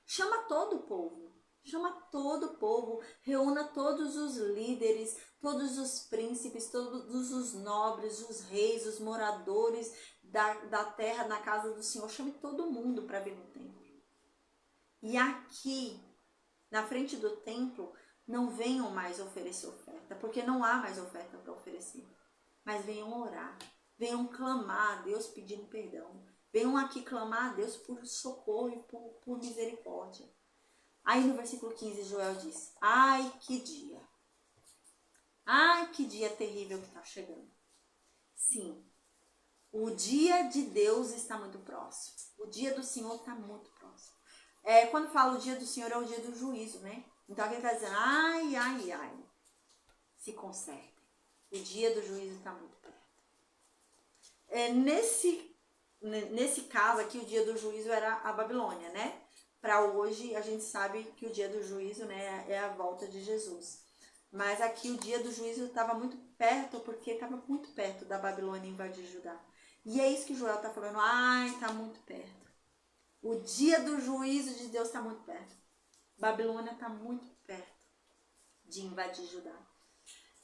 Chama todo o povo. Chama todo o povo. Reúna todos os líderes, todos os príncipes, todos os nobres, os reis, os moradores da terra, na casa do Senhor. Chame todo mundo para vir no templo. E aqui, na frente do templo, não venham mais oferecer oferta, porque não há mais oferta para oferecer. Mas venham orar, venham clamar a Deus pedindo perdão. Venham aqui clamar a Deus por socorro e por misericórdia. Aí no versículo 15, Joel diz, ai que dia terrível que está chegando. Sim, o dia de Deus está muito próximo. O dia do Senhor está muito próximo. Quando fala o dia do Senhor, é o dia do juízo, né? Então alguém está dizendo, ai, se consertem. O dia do juízo está muito perto. Nesse nesse caso aqui, o dia do juízo era a Babilônia, né? Para hoje, a gente sabe que o dia do juízo, né, é a volta de Jesus. Mas aqui o dia do juízo estava muito perto, porque estava muito perto da Babilônia invadir Judá. E é isso que Joel está falando. Ai, está muito perto. O dia do juízo de Deus está muito perto. Babilônia está muito perto de invadir Judá.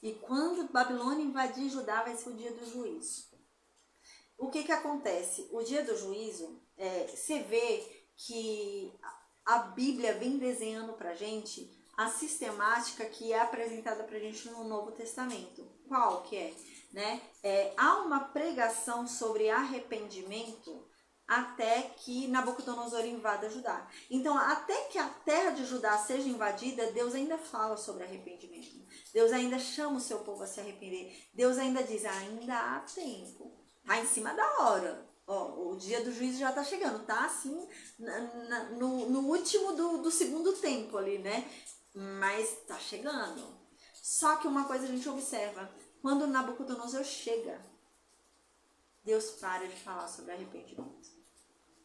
E quando Babilônia invadir Judá, vai ser o dia do juízo. O que acontece? O dia do juízo, você vê que a Bíblia vem desenhando pra gente a sistemática que é apresentada pra gente no Novo Testamento. Qual que é? Né? Há uma pregação sobre arrependimento até que Nabucodonosor invada Judá. Então, até que a terra de Judá seja invadida, Deus ainda fala sobre arrependimento. Deus ainda chama o seu povo a se arrepender. Deus ainda diz, ainda há tempo. Tá em cima da hora. Ó, o dia do juízo já tá chegando, tá assim, no último do segundo tempo ali, né? Mas tá chegando. Só que uma coisa a gente observa, quando Nabucodonosor chega, Deus para de falar sobre arrependimento.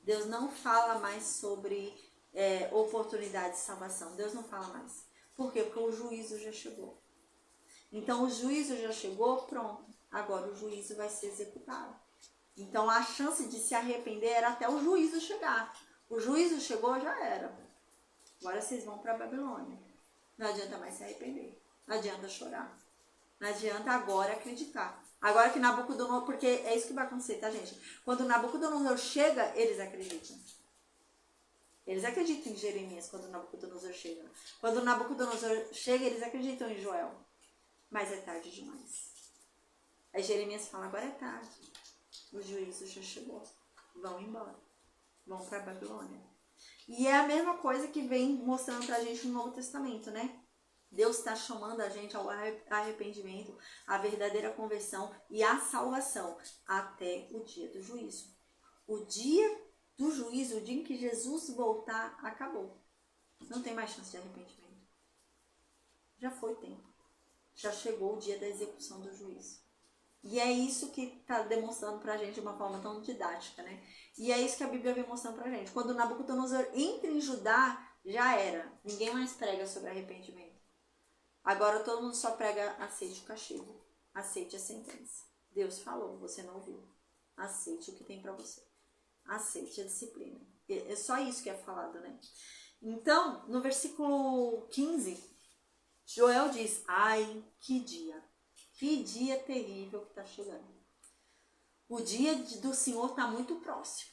Deus não fala mais sobre oportunidade de salvação. Deus não fala mais. Por quê? Porque o juízo já chegou. Então o juízo já chegou, pronto. Agora o juízo vai ser executado. Então a chance de se arrepender era até o juízo chegar. O juízo chegou, já era. Agora vocês vão para a Babilônia. Não adianta mais se arrepender. Não adianta chorar. Não adianta agora acreditar. Agora que Nabucodonosor, porque é isso que vai acontecer, tá, gente? Quando Nabucodonosor chega, eles acreditam. Eles acreditam em Jeremias quando Nabucodonosor chega. Quando Nabucodonosor chega, eles acreditam em Joel. Mas é tarde demais. Aí Jeremias fala, agora é tarde. O juízo já chegou. Vão embora. Vão para a Babilônia. E é a mesma coisa que vem mostrando pra gente no Novo Testamento, né? Deus está chamando a gente ao arrependimento, à verdadeira conversão e à salvação até o dia do juízo. O dia do juízo, o dia em que Jesus voltar, acabou. Não tem mais chance de arrependimento. Já foi tempo. Já chegou o dia da execução do juízo. E é isso que está demonstrando pra gente de uma forma tão didática, né? E é isso que a Bíblia vem mostrando pra gente. Quando Nabucodonosor entra em Judá, já era. Ninguém mais prega sobre arrependimento. Agora todo mundo só prega aceite o castigo. Aceite a sentença. Deus falou, você não ouviu. Aceite o que tem pra você. Aceite a disciplina. É só isso que é falado, né? Então, no versículo 15, Joel diz, ai, que dia terrível que está chegando. O dia do Senhor está muito próximo.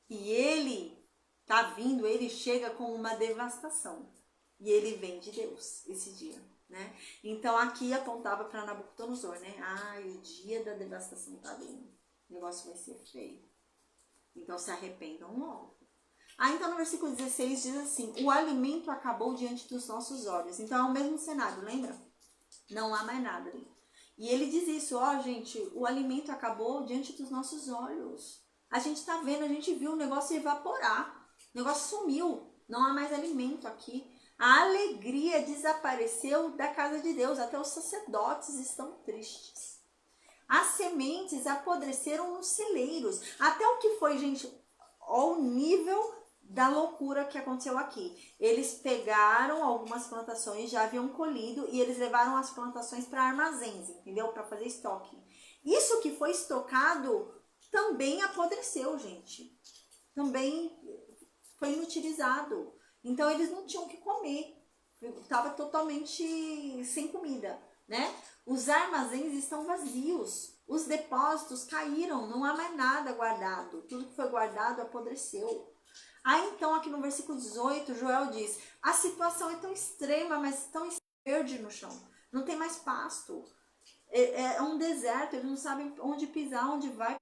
E ele está vindo, ele chega com uma devastação. E ele vem de Deus, esse dia, né? Então aqui apontava para Nabucodonosor, né? Ai, o dia da devastação está vindo. O negócio vai ser feio. Então se arrependam logo. Então no versículo 16 diz assim, o alimento acabou diante dos nossos olhos. Então é o mesmo cenário, lembra? Não há mais nada ali. E ele diz isso, gente, o alimento acabou diante dos nossos olhos. A gente tá vendo, a gente viu o negócio evaporar. O negócio sumiu. Não há mais alimento aqui. A alegria desapareceu da casa de Deus. Até os sacerdotes estão tristes. As sementes apodreceram nos celeiros. Até o que foi, gente, ao nível da loucura que aconteceu aqui. Eles pegaram algumas plantações, já haviam colhido, e eles levaram as plantações para armazéns, entendeu? Para fazer estoque. Isso que foi estocado também apodreceu, gente. Também foi inutilizado. Então eles não tinham o que comer. Estava totalmente sem comida, né? Os armazéns estão vazios. Os depósitos caíram, não há mais nada guardado. Tudo que foi guardado apodreceu. Então aqui no versículo 18, Joel diz, a situação é tão extrema, mas tão verde no chão. Não tem mais pasto. É um deserto, eles não sabem onde pisar, onde vai.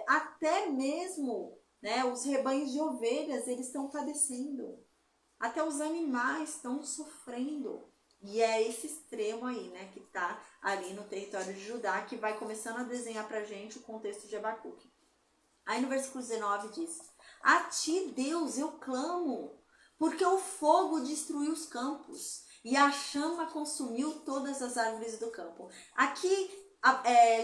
Até mesmo, né, os rebanhos de ovelhas, eles estão padecendo. Até os animais estão sofrendo. E é esse extremo aí, né, que está ali no território de Judá, que vai começando a desenhar pra gente o contexto de Abacuque. Aí no versículo 19 diz, a ti, Deus, eu clamo, porque o fogo destruiu os campos e a chama consumiu todas as árvores do campo. Aqui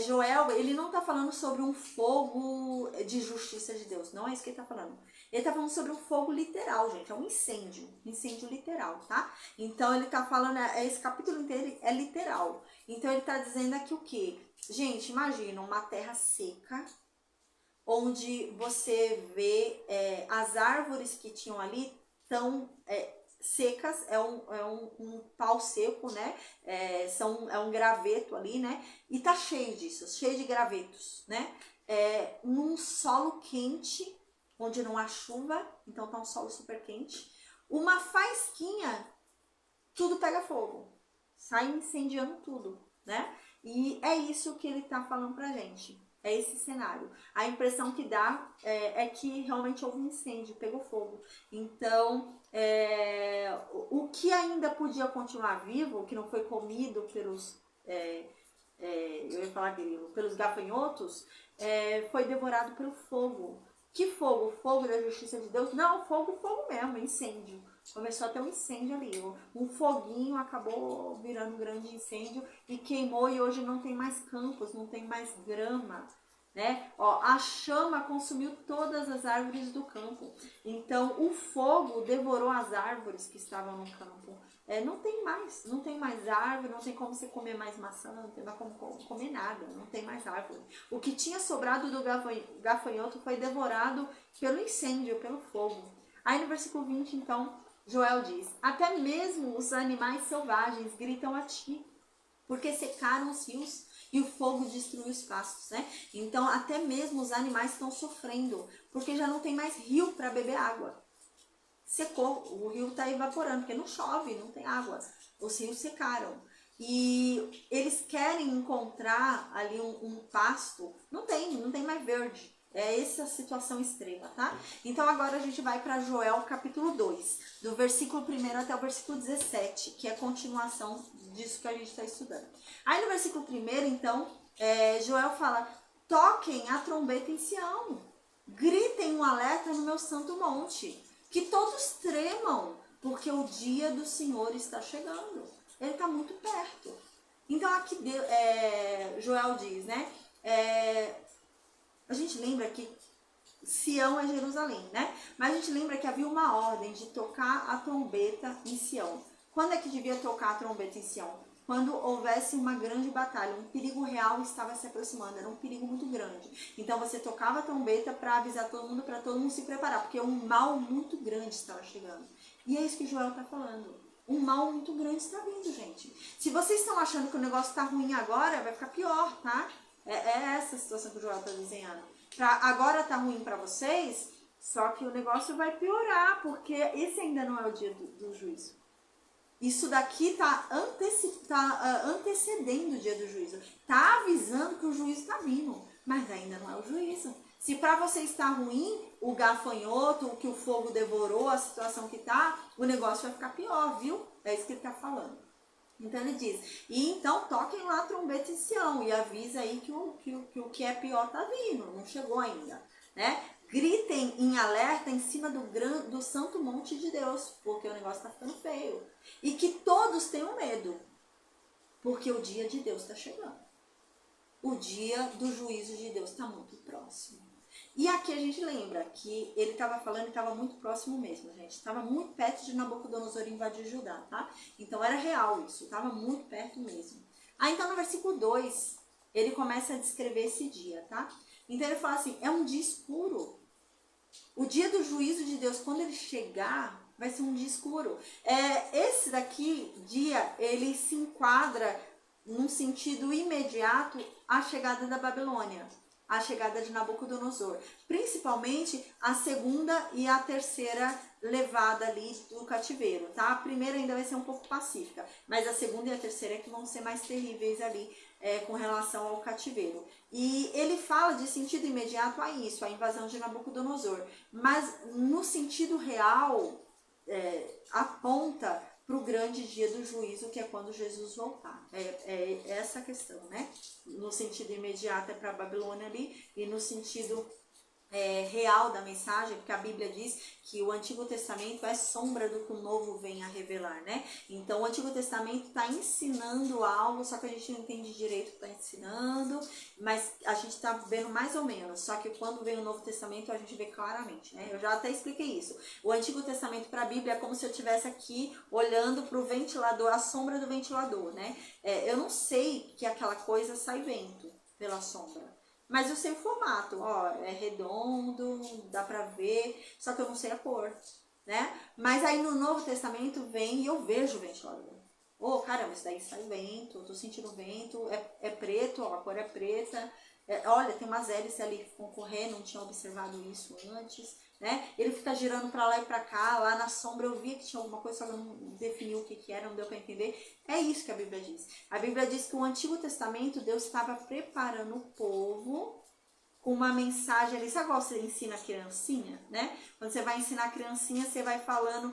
Joel, ele não está falando sobre um fogo de justiça de Deus, não é isso que ele está falando. Ele está falando sobre um fogo literal, gente, é um incêndio literal, tá? Então ele está falando, esse capítulo inteiro é literal. Então ele está dizendo aqui o quê? Gente, imagina uma terra seca, onde você vê as árvores que tinham ali tão secas, é um pau seco, né? É um graveto ali, né? E tá cheio disso, cheio de gravetos, né? Num solo quente, onde não há chuva, então tá um solo super quente. Uma faísquinha, tudo pega fogo, sai incendiando tudo, né? E é isso que ele tá falando pra gente. É esse cenário. A impressão que dá é que realmente houve um incêndio, pegou fogo. Então, o que ainda podia continuar vivo, que não foi comido pelos, eu ia falar grilo, pelos gafanhotos, foi devorado pelo fogo. Que fogo? Fogo da justiça de Deus? Não, fogo mesmo, incêndio. Começou a ter um incêndio ali. Um foguinho acabou virando um grande incêndio e queimou, e hoje não tem mais campos, não tem mais grama, né? Ó, a chama consumiu todas as árvores do campo. Então o fogo devorou as árvores que estavam no campo. Não tem mais árvore, não tem como você comer mais maçã, não tem mais como comer nada, não tem mais árvore. O que tinha sobrado do gafanhoto foi devorado pelo incêndio, pelo fogo. Aí no versículo 20, então, Joel diz: até mesmo os animais selvagens gritam a ti, porque secaram os rios e o fogo destruiu os pastos, né? Então até mesmo os animais estão sofrendo, porque já não tem mais rio para beber água. Secou, o rio está evaporando, porque não chove, não tem água. Os rios secaram. E eles querem encontrar ali um pasto, não tem mais verde. É essa situação extrema, tá? Então agora a gente vai para Joel capítulo 2, do versículo 1 até o versículo 17, que é a continuação disso que a gente está estudando. Aí no versículo 1, então, Joel fala: toquem a trombeta em Sião, gritem um alerta no meu santo monte, que todos tremam, porque o dia do Senhor está chegando. Ele está muito perto. Então aqui Joel diz, né? A gente lembra que Sião é Jerusalém, né? Mas a gente lembra que havia uma ordem de tocar a trombeta em Sião. Quando é que devia tocar a trombeta em Sião? Quando houvesse uma grande batalha, um perigo real estava se aproximando, era um perigo muito grande. Então você tocava a trombeta para avisar todo mundo, para todo mundo se preparar, porque um mal muito grande estava chegando. E é isso que Joel está falando. Um mal muito grande está vindo, gente. Se vocês estão achando que o negócio está ruim agora, vai ficar pior, tá? É essa a situação que o Joel está desenhando. Agora tá ruim para vocês, só que o negócio vai piorar, porque esse ainda não é o dia do juízo. Isso daqui tá antecedendo o dia do juízo. Tá avisando que o juízo tá vindo, mas ainda não é o juízo. Se para você está ruim, o gafanhoto, o que o fogo devorou, a situação que tá, o negócio vai ficar pior, viu? É isso que ele tá falando. Então ele diz: e então toquem lá a trombeta em Sião e avisa aí que o que é pior tá vindo, não chegou ainda, né? Gritem em alerta em cima do santo monte de Deus, porque o negócio tá ficando feio. E que todos tenham medo, porque o dia de Deus está chegando. O dia do juízo de Deus está muito próximo. E aqui a gente lembra que ele estava falando e estava muito próximo mesmo, gente. Estava muito perto de Nabucodonosor invadir Judá, tá? Então era real isso, estava muito perto mesmo. Então no versículo 2, ele começa a descrever esse dia, tá? Então ele fala assim: é um dia escuro. O dia do juízo de Deus, quando ele chegar, vai ser um dia escuro. Esse daqui, dia, ele se enquadra num sentido imediato à chegada da Babilônia, a chegada de Nabucodonosor, principalmente a segunda e a terceira levada ali do cativeiro, tá? A primeira ainda vai ser um pouco pacífica, mas a segunda e a terceira é que vão ser mais terríveis ali com relação ao cativeiro. E ele fala de sentido imediato a isso, a invasão de Nabucodonosor, mas no sentido real aponta para o grande dia do juízo, que é quando Jesus voltar. É essa a questão, né? No sentido imediato é para a Babilônia ali, e no sentido real da mensagem, porque a Bíblia diz que o Antigo Testamento é sombra do que o Novo vem a revelar, né? Então o Antigo Testamento está ensinando algo, só que a gente não entende direito o que está ensinando, mas a gente está vendo mais ou menos, só que quando vem o Novo Testamento a gente vê claramente, né? Eu já até expliquei isso. O Antigo Testamento para a Bíblia é como se eu estivesse aqui olhando para o ventilador, a sombra do ventilador, né? Eu não sei que aquela coisa sai vento pela sombra. Mas eu sei o formato, ó, é redondo, dá pra ver, só que eu não sei a cor, né? Mas aí no Novo Testamento vem e eu vejo o ventilador. Oh, caramba, isso daí sai vento, eu tô sentindo vento, é preto, ó, a cor é preta. Olha, tem umas hélices ali que ficam correndo, não tinha observado isso antes, né? Ele fica girando para lá e para cá, lá na sombra eu vi que tinha alguma coisa, só que eu não defini o que era, não deu para entender. É isso que a Bíblia diz. A Bíblia diz que o Antigo Testamento, Deus estava preparando o povo com uma mensagem ali. Sabe qual você ensina a criancinha, né? Quando você vai ensinar a criancinha, você vai falando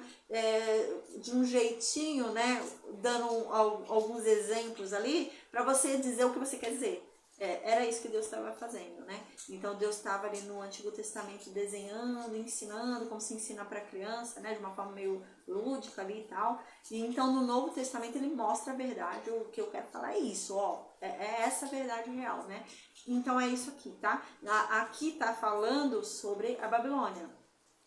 de um jeitinho, né? Dando alguns exemplos ali, para você dizer o que você quer dizer. Era isso que Deus estava fazendo, né? Então Deus estava ali no Antigo Testamento desenhando, ensinando, como se ensina para criança, né? De uma forma meio lúdica ali e tal. E então no Novo Testamento ele mostra a verdade. O que eu quero falar é isso, ó. É essa a verdade real, né? Então é isso aqui, tá? Aqui tá falando sobre a Babilônia.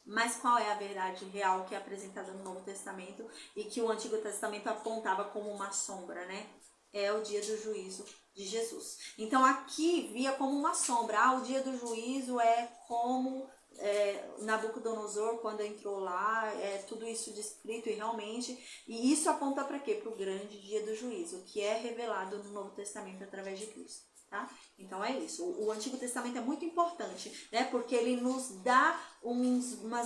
Mas qual é a verdade real que é apresentada no Novo Testamento e que o Antigo Testamento apontava como uma sombra, né? É o dia do juízo de Jesus. Então aqui via como uma sombra. O dia do juízo é como Nabucodonosor, quando entrou lá, tudo isso descrito e realmente. E isso aponta para quê? Para o grande dia do juízo, que é revelado no Novo Testamento através de Cristo. Tá? Então é isso. O Antigo Testamento é muito importante, né? Porque ele nos dá uma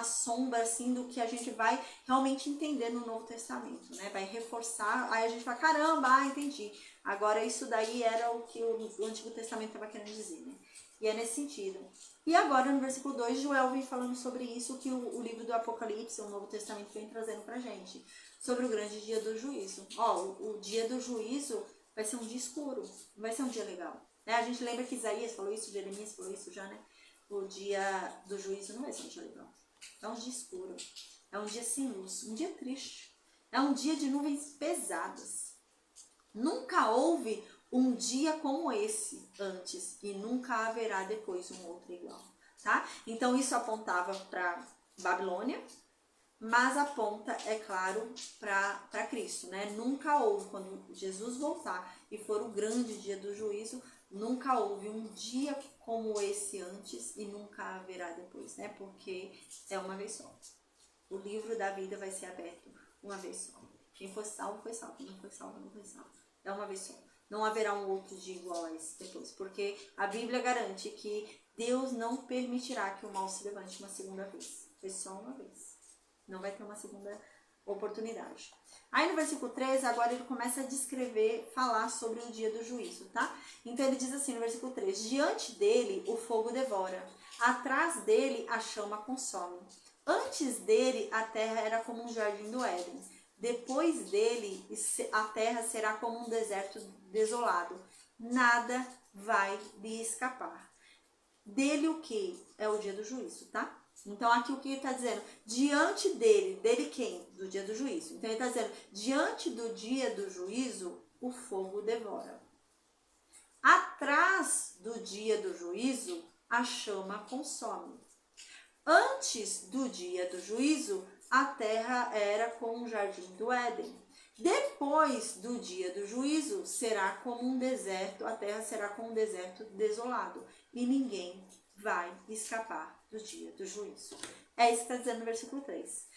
sombra assim do que a gente vai realmente entender no Novo Testamento, né? Vai reforçar, aí a gente fala, caramba, entendi. Agora isso daí era o que o Antigo Testamento estava querendo dizer, né? E é nesse sentido. E agora no versículo 2, Joel vem falando sobre isso que o livro do Apocalipse, o Novo Testamento, vem trazendo pra gente. Sobre o grande dia do juízo. O dia do juízo vai ser um dia escuro, não vai ser um dia legal. Né? A gente lembra que Isaías falou isso, Jeremias falou isso já, né? O dia do juízo não vai ser um dia legal. É um dia escuro, é um dia sem luz, um dia triste. É um dia de nuvens pesadas. Nunca houve um dia como esse antes e nunca haverá depois um outro igual. Tá? Então isso apontava para Babilônia, mas aponta, é claro, para Cristo, né? Nunca houve, quando Jesus voltar e for o grande dia do juízo, nunca houve um dia como esse antes e nunca haverá depois, né? Porque é uma vez só. O livro da vida vai ser aberto uma vez só. Quem for salvo, foi salvo. Quem não foi salvo, não foi salvo. É uma vez só. Não haverá um outro dia igual a esse depois, porque a Bíblia garante que Deus não permitirá que o mal se levante uma segunda vez. Foi só uma vez. Não vai ter uma segunda oportunidade. Aí no versículo 13, agora ele começa a descrever, falar sobre o dia do juízo, tá? Então ele diz assim no versículo 13: diante dele o fogo devora, atrás dele a chama consome. Antes dele a terra era como um jardim do Éden. Depois dele a terra será como um deserto desolado. Nada vai lhe escapar. Dele o que? É o dia do juízo, tá? Então aqui o que ele está dizendo? Diante dele quem? Do dia do juízo. Então ele está dizendo, diante do dia do juízo, o fogo devora. Atrás do dia do juízo, a chama consome. Antes do dia do juízo, a terra era como um jardim do Éden. Depois do dia do juízo, será como um deserto, a terra será como um deserto desolado, e ninguém vai escapar do dia do juízo. É isso que está dizendo no versículo 3.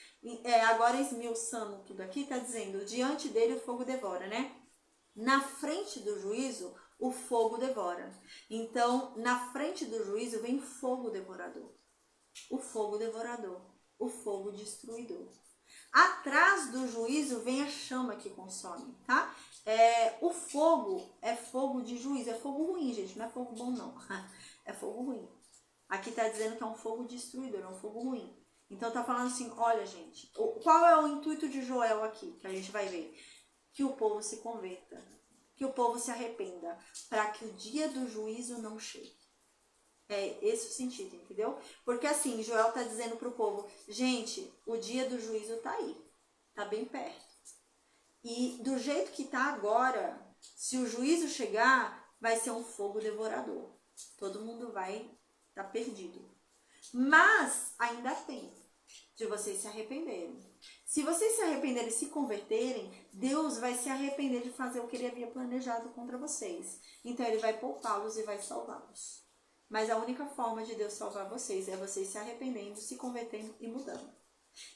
Agora, esmiuçando tudo aqui, está dizendo, diante dele o fogo devora, né? Na frente do juízo, o fogo devora. Então, na frente do juízo vem fogo devorador. O fogo devorador, o fogo destruidor. Atrás do juízo vem a chama que consome, tá? O fogo é fogo de juízo, é fogo ruim, gente, não é fogo bom não, é fogo ruim. Aqui tá dizendo que é um fogo destruidor, é um fogo ruim. Então tá falando assim, olha gente, qual é o intuito de Joel aqui, que a gente vai ver? Que o povo se converta, que o povo se arrependa, para que o dia do juízo não chegue. É esse o sentido, entendeu? Porque assim, Joel tá dizendo pro povo, gente, o dia do juízo tá aí, tá bem perto. E do jeito que tá agora, se o juízo chegar, vai ser um fogo devorador. Todo mundo vai estar perdido. Mas ainda há tempo de vocês se arrependerem. Se vocês se arrependerem e se converterem, Deus vai se arrepender de fazer o que ele havia planejado contra vocês. Então ele vai poupá-los e vai salvá-los. Mas a única forma de Deus salvar vocês é vocês se arrependendo, se convertendo e mudando.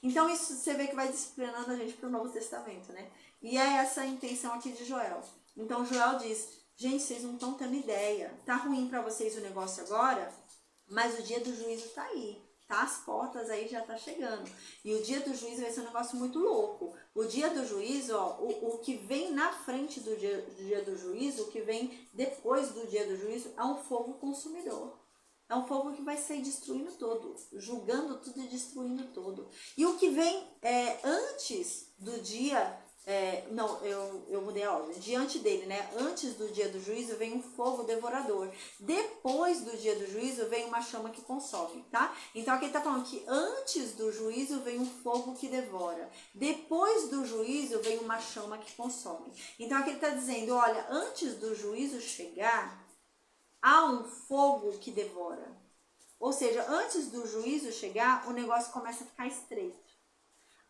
Então isso você vê que vai disciplinando a gente para o Novo Testamento, né? E é essa a intenção aqui de Joel. Então Joel diz, gente, vocês não estão tendo ideia. Tá ruim para vocês o negócio agora, mas o dia do juízo tá aí. Tá? As portas aí já tá chegando. E o dia do juízo vai ser um negócio muito louco. O dia do juízo, ó, o que vem na frente do dia do juízo, o que vem depois do dia do juízo, é um fogo consumidor. É um fogo que vai sair destruindo todo, julgando tudo e destruindo tudo. E o que vem antes do dia... eu mudei a ordem. Diante dele, né? Antes do dia do juízo vem um fogo devorador. Depois do dia do juízo vem uma chama que consome, tá? Então aqui ele tá falando que antes do juízo vem um fogo que devora. Depois do juízo vem uma chama que consome. Então aqui ele tá dizendo, olha, antes do juízo chegar, há um fogo que devora. Ou seja, antes do juízo chegar, o negócio começa a ficar estreito.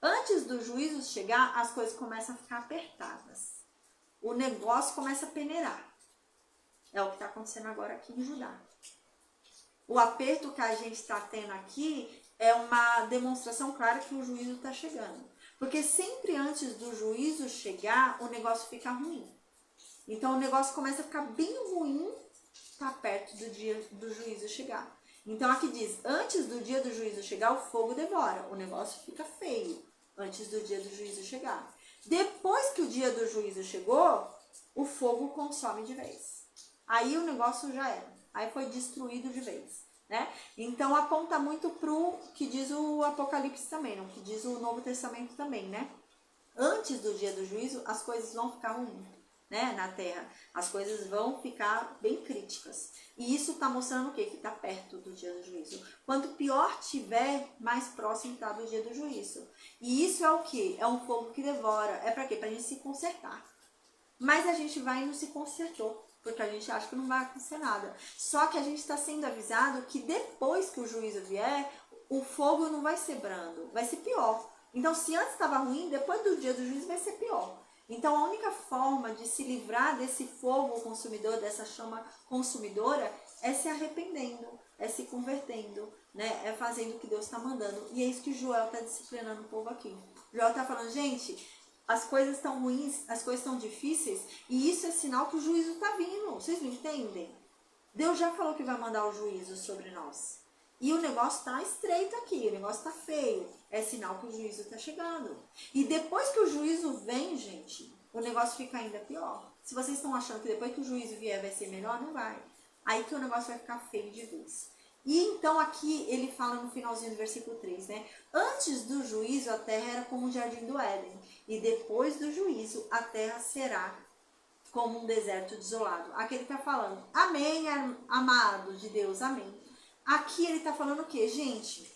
Antes do juízo chegar, as coisas começam a ficar apertadas. O negócio começa a peneirar. É o que está acontecendo agora aqui em Judá. O aperto que a gente está tendo aqui é uma demonstração clara que o juízo está chegando. Porque sempre antes do juízo chegar, o negócio fica ruim. Então o negócio começa a ficar bem ruim, está perto do dia do juízo chegar. Então aqui diz, antes do dia do juízo chegar, o fogo devora. O negócio fica feio antes do dia do juízo chegar. Depois que o dia do juízo chegou, o fogo consome de vez. Aí o negócio já era. Aí foi destruído de vez, né? Então aponta muito pro que diz o Apocalipse também, não? Que diz o Novo Testamento também, né? Antes do dia do juízo, as coisas vão ficar ruins, né? Na Terra. As coisas vão ficar bem críticas. E isso está mostrando o quê? Que está perto do dia do juízo. Quanto pior tiver, mais próximo está do dia do juízo. E isso é o quê? É um fogo que devora. É para quê? Para a gente se consertar. Mas a gente vai e não se consertou. Porque a gente acha que não vai acontecer nada. Só que a gente está sendo avisado que depois que o juízo vier, o fogo não vai ser brando. Vai ser pior. Então, se antes estava ruim, depois do dia do juízo vai ser pior. Então, a única forma de se livrar desse fogo consumidor, dessa chama consumidora, é se arrependendo, é se convertendo, né? É fazendo o que Deus está mandando. E é isso que Joel está disciplinando o povo aqui. Joel está falando, gente, as coisas estão ruins, as coisas estão difíceis, e isso é sinal que o juízo está vindo. Vocês me entendem? Deus já falou que vai mandar o juízo sobre nós. E o negócio está estreito aqui, o negócio está feio. É sinal que o juízo está chegando. E depois que o juízo vem, gente, o negócio fica ainda pior. Se vocês estão achando que depois que o juízo vier vai ser melhor, não vai. Aí que o negócio vai ficar feio de vez. E então aqui ele fala no finalzinho do versículo 3, né? Antes do juízo a terra era como um jardim do Éden. E depois do juízo a terra será como um deserto desolado. Aqui ele está falando, amém, amado de Deus, amém. Aqui ele está falando o quê? Gente,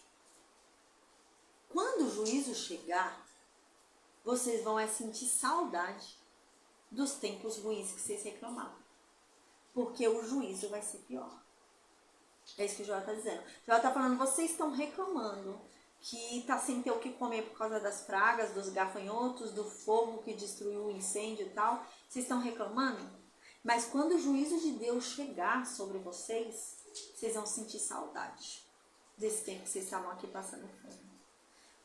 quando o juízo chegar, vocês vão sentir saudade dos tempos ruins que vocês reclamaram. Porque o juízo vai ser pior. É isso que o Joel está dizendo. O Joel está falando, vocês estão reclamando que está sem ter o que comer por causa das pragas, dos gafanhotos, do fogo que destruiu o incêndio e tal. Vocês estão reclamando? Mas quando o juízo de Deus chegar sobre vocês, vocês vão sentir saudade desse tempo que vocês estavam aqui passando fome.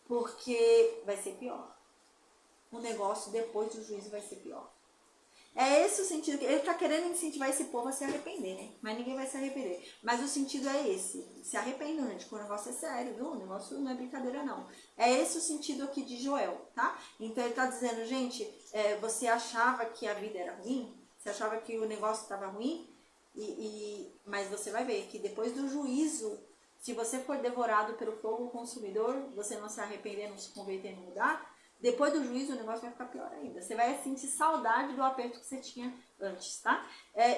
Porque vai ser pior. O negócio depois do juízo vai ser pior. É esse o sentido. Ele está querendo incentivar esse povo a se arrepender, né? Mas ninguém vai se arrepender. Mas o sentido é esse. Se arrependam, gente, porque o negócio é sério, viu? O negócio não é brincadeira, não. É esse o sentido aqui de Joel, tá? Então ele está dizendo, gente, você achava que a vida era ruim? Você achava que o negócio estava ruim? Mas você vai ver que depois do juízo, se você for devorado pelo fogo consumidor, você não se arrepender, não se converter e não mudar, depois do juízo o negócio vai ficar pior ainda. Você vai sentir saudade do aperto que você tinha antes, tá?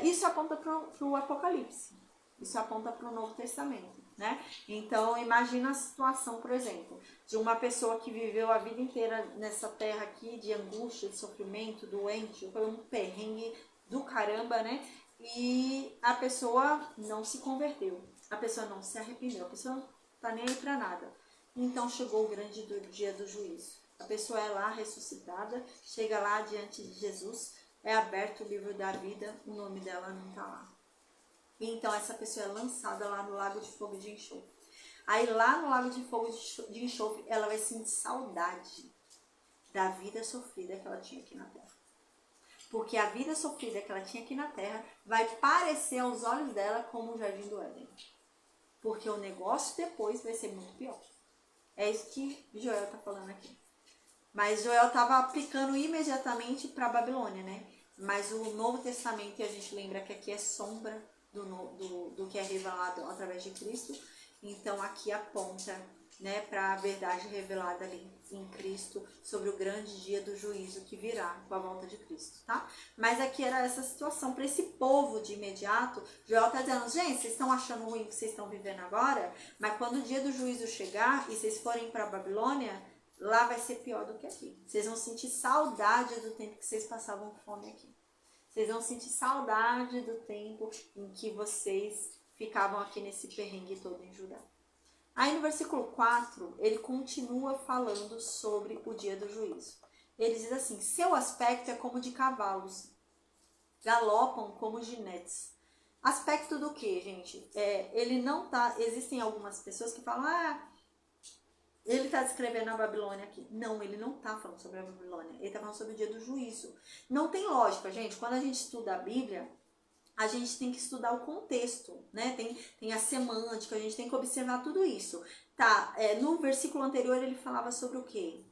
Isso aponta para o Apocalipse. Isso aponta para o Novo Testamento, né? Então, imagina a situação, por exemplo, de uma pessoa que viveu a vida inteira nessa terra aqui de angústia, de sofrimento, doente, foi um perrengue do caramba, né? E a pessoa não se converteu, a pessoa não se arrependeu, a pessoa não tá nem aí pra nada. Então chegou o grande dia do juízo. A pessoa é lá ressuscitada, chega lá diante de Jesus, é aberto o livro da vida, o nome dela não tá lá. E então essa pessoa é lançada lá no lago de fogo de enxofre. Aí lá no lago de fogo de enxofre, ela vai sentir saudade da vida sofrida que ela tinha aqui na terra. Porque a vida sofrida que ela tinha aqui na terra vai parecer aos olhos dela como o jardim do Éden. Porque o negócio depois vai ser muito pior. É isso que Joel está falando aqui. Mas Joel estava aplicando imediatamente para a Babilônia, né? Mas o Novo Testamento, a gente lembra que aqui é sombra do que é revelado através de Cristo. Então aqui aponta, né, para a verdade revelada ali em Cristo sobre o grande dia do juízo que virá com a volta de Cristo, tá? Mas aqui era essa situação para esse povo de imediato. Joel está dizendo, gente, vocês estão achando ruim o que vocês estão vivendo agora, mas quando o dia do juízo chegar e vocês forem para a Babilônia, lá vai ser pior do que aqui. Vocês vão sentir saudade do tempo que vocês passavam fome aqui. Vocês vão sentir saudade do tempo em que vocês ficavam aqui nesse perrengue todo em Judá. Aí no versículo 4, ele continua falando sobre o dia do juízo. Ele diz assim, seu aspecto é como de cavalos, galopam como ginetes. Aspecto do que, gente? Ele não tá... Existem algumas pessoas que falam, ele está descrevendo a Babilônia aqui. Não, ele não está falando sobre a Babilônia. Ele está falando sobre o dia do juízo. Não tem lógica, gente. Quando a gente estuda a Bíblia, a gente tem que estudar o contexto, né? Tem a semântica, a gente tem que observar tudo isso. Tá, no versículo anterior ele falava sobre o quê?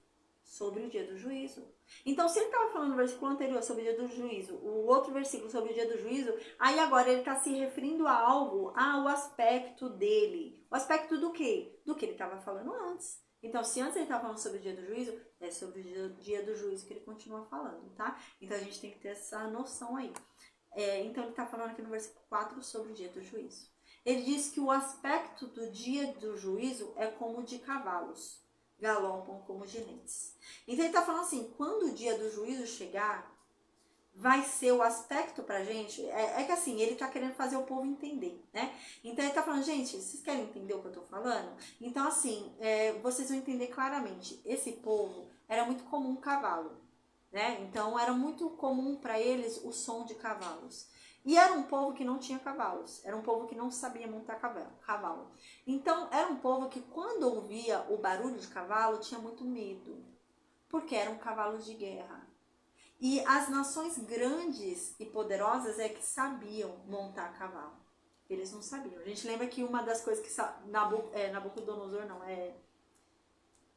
Sobre o dia do juízo. Então, se ele estava falando no versículo anterior sobre o dia do juízo, o outro versículo sobre o dia do juízo, aí agora ele está se referindo a algo, ao aspecto dele. O aspecto do quê? Do que ele estava falando antes. Então, se antes ele estava falando sobre o dia do juízo, é sobre o dia do juízo que ele continua falando, tá? Então, a gente tem que ter essa noção aí. Então, ele está falando aqui no versículo 4 sobre o dia do juízo. Ele diz que o aspecto do dia do juízo é como de cavalos, galopam como ginetes. Então, ele está falando assim, quando o dia do juízo chegar, vai ser o aspecto pra gente, que assim, ele tá querendo fazer o povo entender, né? Então ele tá falando, gente, vocês querem entender o que eu tô falando? Então assim, vocês vão entender claramente, esse povo era muito comum um cavalo, né? Então era muito comum para eles o som de cavalos. E era um povo que não tinha cavalos, era um povo que não sabia montar cavalo. Então era um povo que quando ouvia o barulho de cavalo tinha muito medo, porque eram cavalos de guerra. E as nações grandes e poderosas é que sabiam montar cavalo. Eles não sabiam. A gente lembra que uma das coisas que Nabucodonosor,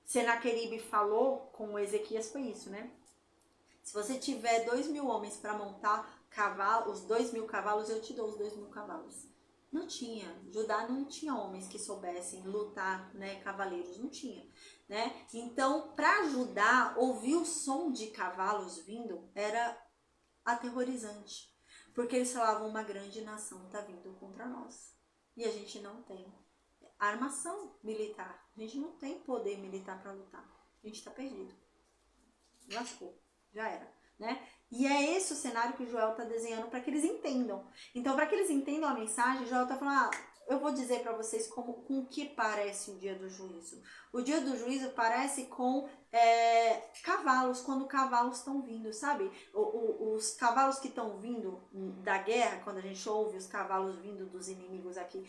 Senaqueribe falou com Ezequias foi isso, né? Se você tiver 2.000 homens para montar os 2.000 cavalos, eu te dou os 2.000 cavalos. Não tinha. Judá não tinha homens que soubessem lutar, né? Cavaleiros, não tinha. Né? Então, para Judá, ouvir o som de cavalos vindo era aterrorizante. Porque eles falavam, uma grande nação está vindo contra nós. E a gente não tem armação militar. A gente não tem poder militar para lutar. A gente está perdido. Lascou. Já era. Né? E é esse o cenário que o Joel está desenhando para que eles entendam. Então, para que eles entendam a mensagem, o Joel está falando, eu vou dizer para vocês com o que parece o dia do juízo. O dia do juízo parece com cavalos, quando cavalos estão vindo, sabe? Os cavalos que estão vindo da guerra, quando a gente ouve os cavalos vindo dos inimigos aqui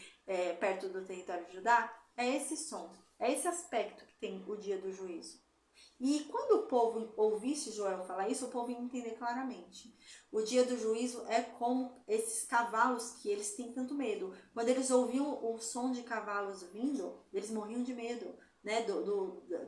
perto do território de Judá, é esse som, é esse aspecto que tem o dia do juízo. E quando o povo ouvisse Joel falar isso, o povo ia entender claramente. O dia do juízo é como esses cavalos que eles têm tanto medo. Quando eles ouviam o som de cavalos vindo, eles morriam de medo, né,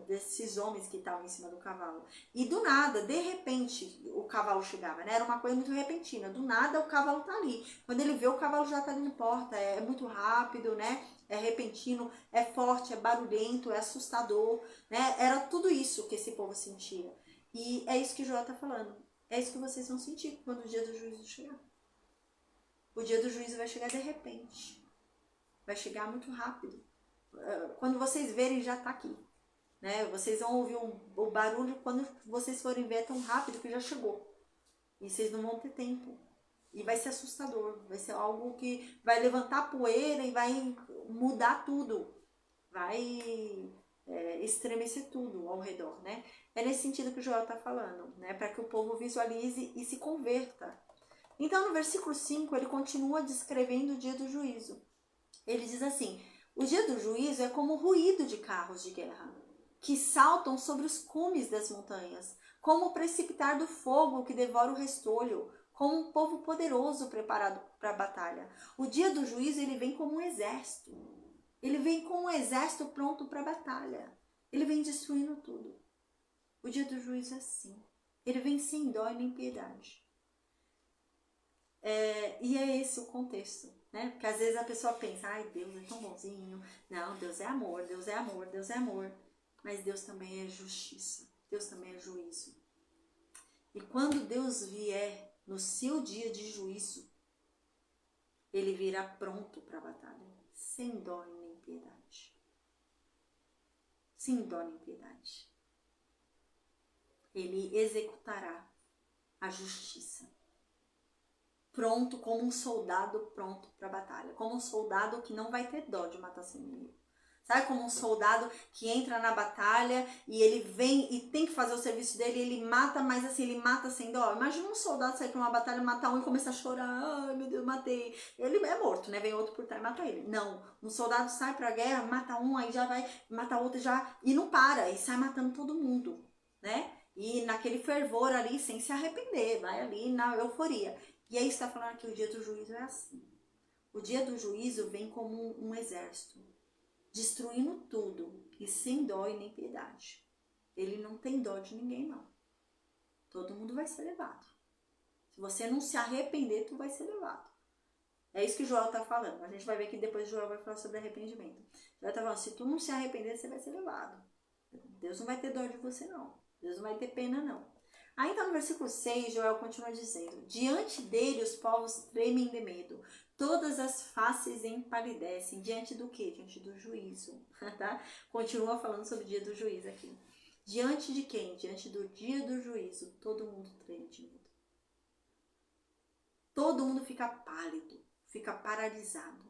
desses homens que estavam em cima do cavalo. E do nada, de repente, o cavalo chegava, né? Era uma coisa muito repentina. Do nada, o cavalo tá ali. Quando ele vê, o cavalo já tá ali na porta. É muito rápido, né? É repentino, é forte, é barulhento, é assustador, né? Era tudo isso que esse povo sentia. E é isso que Joel está falando. É isso que vocês vão sentir quando o dia do juízo chegar. O dia do juízo vai chegar de repente. vai chegar muito rápido. Quando vocês verem, já está aqui. Né? Vocês vão ouvir o barulho, quando vocês forem ver, é tão rápido que já chegou. E vocês não vão ter tempo. E vai ser assustador. Vai ser algo que vai levantar poeira e vai mudar tudo. Vai estremecer tudo ao redor, né? É nesse sentido que o Joel está falando, né? Para que o povo visualize e se converta. Então, no versículo 5, ele continua descrevendo o dia do juízo. Ele diz assim: o dia do juízo é como o ruído de carros de guerra, que saltam sobre os cumes das montanhas, como o precipitar do fogo que devora o restolho, como um povo poderoso preparado para a batalha. O dia do juízo, ele vem como um exército. Ele vem com um exército pronto para a batalha. Ele vem destruindo tudo. O dia do juízo é assim. Ele vem sem dó e nem piedade. E é esse o contexto, né? Porque às vezes a pessoa pensa, ai, Deus é tão bonzinho. Não, Deus é amor, Deus é amor, Deus é amor. Mas Deus também é justiça. Deus também é juízo. E quando Deus vier no seu dia de juízo, ele virá pronto para a batalha, sem dó e nem piedade. Sem dó nem piedade. Ele executará a justiça. Pronto, como um soldado pronto para a batalha. Como um soldado que não vai ter dó de matar seu inimigo. Sabe, como um soldado que entra na batalha e ele vem e tem que fazer o serviço dele, ele mata, mas assim, ele mata sem dó. Imagina um soldado sair para uma batalha, matar um e começar a chorar, ai meu Deus, matei. Ele é morto, né? Vem outro por trás e mata ele. Não, um soldado sai para a guerra, mata um, aí já vai, mata outro já, e não para, e sai matando todo mundo, né? E naquele fervor ali, sem se arrepender, vai ali na euforia. E aí está falando que o dia do juízo é assim. O dia do juízo vem como um exército, destruindo tudo e sem dó e nem piedade. Ele não tem dó de ninguém, não. Todo mundo vai ser levado. Se você não se arrepender, tu vai ser levado. É isso que Joel está falando. A gente vai ver que depois Joel vai falar sobre arrependimento. Joel está falando, se tu não se arrepender, você vai ser levado. Deus não vai ter dó de você, não. Deus não vai ter pena, não. Aí então no versículo 6, Joel continua dizendo: diante dele os povos tremem de medo, todas as faces empalidecem. Diante do quê? Diante do juízo. Tá? Continua falando sobre o dia do juízo aqui. Diante de quem? Diante do dia do juízo, todo mundo treme de medo. Todo mundo fica pálido, fica paralisado.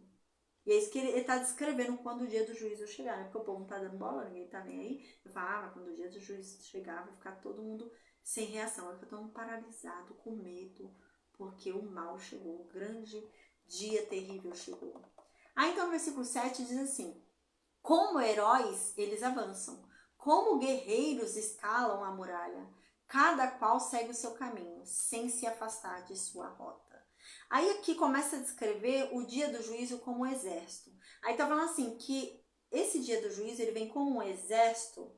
E é isso que ele está descrevendo quando o dia do juízo chegar, né? Porque o povo não está dando bola, ninguém está nem aí. Ele fala, mas quando o dia do juízo chegar, vai ficar todo mundo sem reação, vai ficar todo mundo paralisado, com medo, porque o mal chegou, o grande dia terrível chegou. Aí então no versículo 7 diz assim: como heróis eles avançam, como guerreiros escalam a muralha, cada qual segue o seu caminho, sem se afastar de sua rota. Aí aqui começa a descrever o dia do juízo como um exército. Aí tá falando assim, que esse dia do juízo ele vem como um exército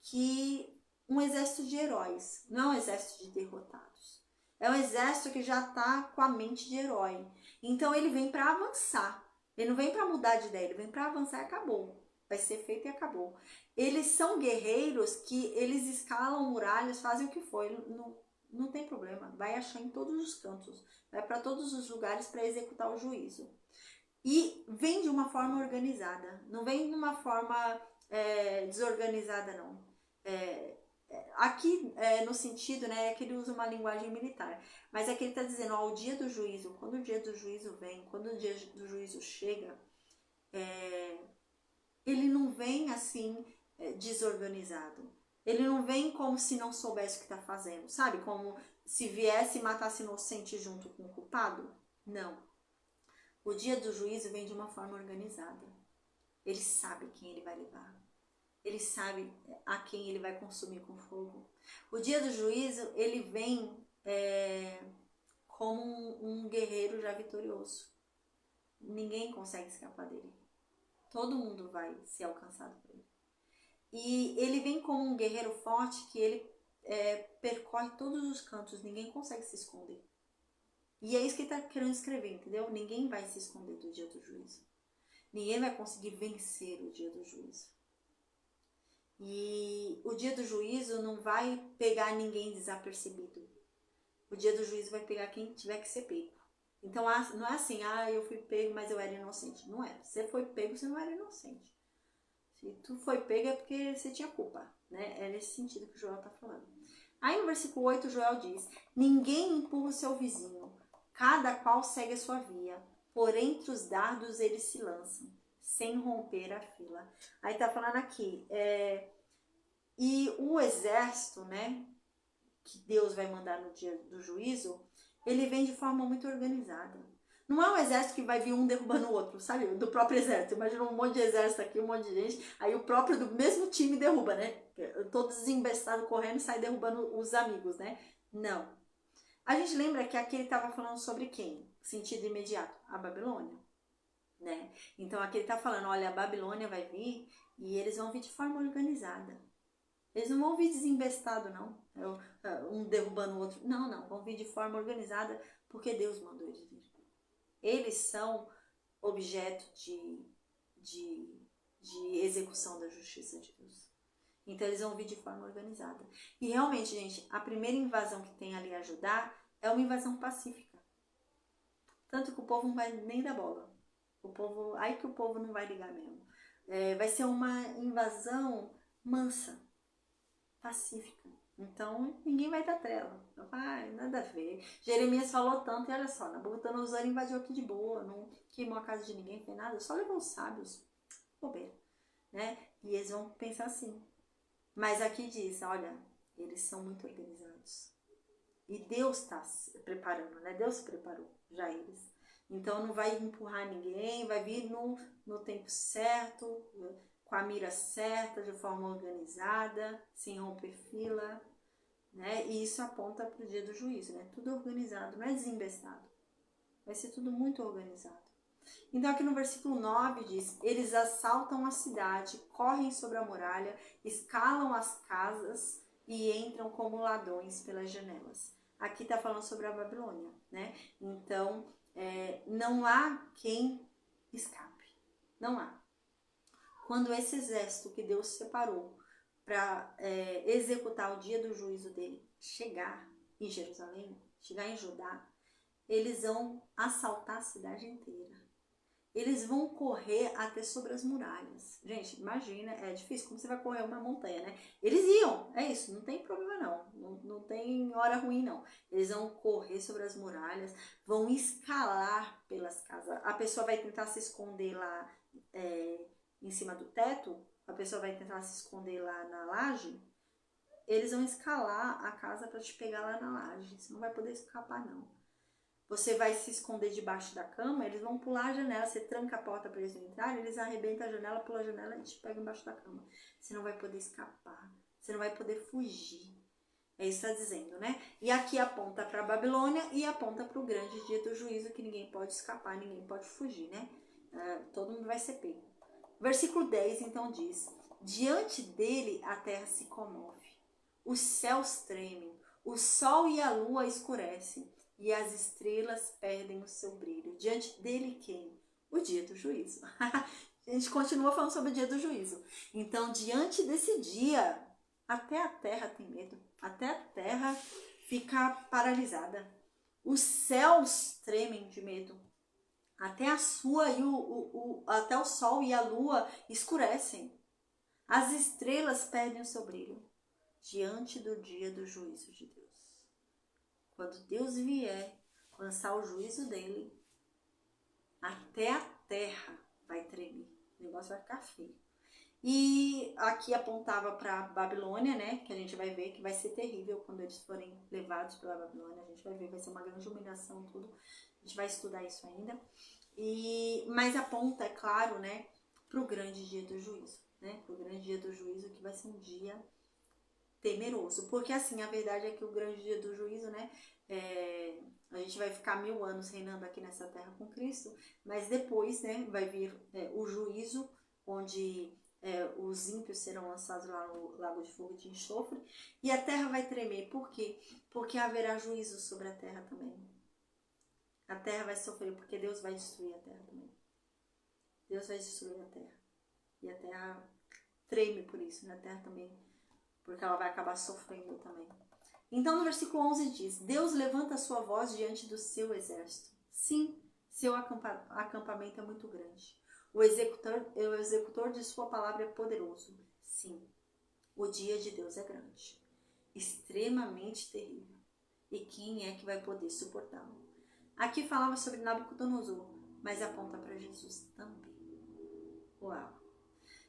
de heróis, não é um exército de derrotados. É um exército que já tá com a mente de herói. Então ele vem para avançar. Ele não vem para mudar de ideia, ele vem para avançar e acabou. Vai ser feito e acabou. Eles são guerreiros que eles escalam muralhas, fazem o que for. Não tem problema, vai achar em todos os cantos, vai para todos os lugares para executar o juízo. E vem de uma forma organizada, não vem de uma forma desorganizada, não. Aqui, no sentido, né, é que ele usa uma linguagem militar, mas aqui ele está dizendo, ó, o dia do juízo, quando o dia do juízo vem, quando o dia do juízo chega, ele não vem assim, desorganizado. Ele não vem como se não soubesse o que está fazendo, sabe? Como se viesse e matasse inocente junto com o culpado. Não. O dia do juízo vem de uma forma organizada. Ele sabe quem ele vai levar. Ele sabe a quem ele vai consumir com fogo. O dia do juízo, ele vem como um guerreiro já vitorioso. Ninguém consegue escapar dele. Todo mundo vai ser alcançado por ele. E ele vem como um guerreiro forte que ele percorre todos os cantos, ninguém consegue se esconder. E é isso que ele está querendo escrever, entendeu? Ninguém vai se esconder do dia do juízo. Ninguém vai conseguir vencer o dia do juízo. E o dia do juízo não vai pegar ninguém desapercebido. O dia do juízo vai pegar quem tiver que ser pego. Então não é assim, eu fui pego, mas eu era inocente. Não é. Você foi pego, você não era inocente. Se tu foi pego é porque você tinha culpa, né? É nesse sentido que o Joel está falando. Aí no versículo 8, Joel diz: ninguém empurra o seu vizinho, cada qual segue a sua via. Por entre os dardos eles se lançam, sem romper a fila. Aí tá falando aqui, e o exército, né, que Deus vai mandar no dia do juízo, ele vem de forma muito organizada. Não é um exército que vai vir um derrubando o outro, sabe? Do próprio exército. Imagina um monte de exército aqui, um monte de gente. Aí o próprio do mesmo time derruba, né? Todo desembestado correndo e sai derrubando os amigos, né? Não. A gente lembra que aqui ele estava falando sobre quem? Sentido imediato. A Babilônia, né? Então aqui ele está falando, olha, a Babilônia vai vir e eles vão vir de forma organizada. Eles não vão vir desembestado, não. Um derrubando o outro. Não, não. Vão vir de forma organizada porque Deus mandou eles vir. Eles são objeto de execução da justiça de Deus. Então eles vão vir de forma organizada. E realmente, gente, a primeira invasão que tem ali a Judá é uma invasão pacífica. Tanto que o povo não vai nem dar bola. Aí que o povo não vai ligar mesmo. Vai ser uma invasão mansa, pacífica. Então, ninguém vai dar trela. Nada a ver. Jeremias falou tanto, e olha só, Nabucodonosor invadiu aqui de boa, não queimou a casa de ninguém, fez nada, só levou os sábios. Bobeira, né? E eles vão pensar assim. Mas aqui diz, olha, eles são muito organizados. E Deus está preparando, né? Deus preparou já eles. Então, não vai empurrar ninguém, vai vir no tempo certo, com a mira certa, de forma organizada, sem romper fila, né? E isso aponta para o dia do juízo, né? Tudo organizado, não é desembestado. Vai ser tudo muito organizado. Então aqui no versículo 9 diz, eles assaltam a cidade, correm sobre a muralha, escalam as casas e entram como ladrões pelas janelas. Aqui está falando sobre a Babilônia, né? Então, não há quem escape. Não há. Quando esse exército que Deus separou para executar o dia do juízo dele chegar em Jerusalém, chegar em Judá, eles vão assaltar a cidade inteira. Eles vão correr até sobre as muralhas. Gente, imagina, é difícil, como você vai correr uma montanha, né? Eles iam, é isso, não tem problema não tem hora ruim não. Eles vão correr sobre as muralhas, vão escalar pelas casas. A pessoa vai tentar se esconder lá em cima do teto, a pessoa vai tentar se esconder lá na laje, eles vão escalar a casa para te pegar lá na laje. Você não vai poder escapar, não. Você vai se esconder debaixo da cama, eles vão pular a janela, você tranca a porta para eles não entrarem, eles arrebentam a janela, pulam a janela e te pegam embaixo da cama. Você não vai poder escapar, você não vai poder fugir. É isso que está dizendo, né? E aqui aponta para a Babilônia e aponta para o grande dia do juízo, que ninguém pode escapar, ninguém pode fugir, né? Todo mundo vai ser pego. Versículo 10, então, diz: diante dele a terra se comove, os céus tremem, o sol e a lua escurecem, e as estrelas perdem o seu brilho. Diante dele quem? O dia do juízo. A gente continua falando sobre o dia do juízo. Então, diante desse dia, até a terra tem medo. Até a terra fica paralisada. Os céus tremem de medo. Até a sua e até o sol e a lua escurecem. As estrelas perdem o seu brilho diante do dia do juízo de Deus. Quando Deus vier lançar o juízo dele, até a terra vai tremer. O negócio vai ficar feio. E aqui apontava para a Babilônia, né? Que a gente vai ver que vai ser terrível quando eles forem levados pela Babilônia. A gente vai ver, vai ser uma grande humilhação, tudo. A gente vai estudar isso ainda. Mas aponta, é claro, né? Para o grande dia do juízo, né? Para o grande dia do juízo, que vai ser um dia temeroso. Porque assim, a verdade é que o grande dia do juízo, né? A gente vai ficar 1000 anos reinando aqui nessa terra com Cristo, mas depois, né? Vai vir o juízo, onde os ímpios serão lançados lá no lago de fogo e de enxofre, e a terra vai tremer. Por quê? Porque haverá juízo sobre a terra também. A terra vai sofrer, porque Deus vai destruir a terra também. Deus vai destruir a terra. E a terra treme por isso, né? A terra também, porque ela vai acabar sofrendo também. Então, no versículo 11 diz: Deus levanta a sua voz diante do seu exército. Sim, seu acampamento é muito grande. O executor de sua palavra é poderoso. Sim, o dia de Deus é grande, extremamente terrível. E quem é que vai poder suportá-lo? Aqui falava sobre Nabucodonosor, mas aponta para Jesus também. Uau!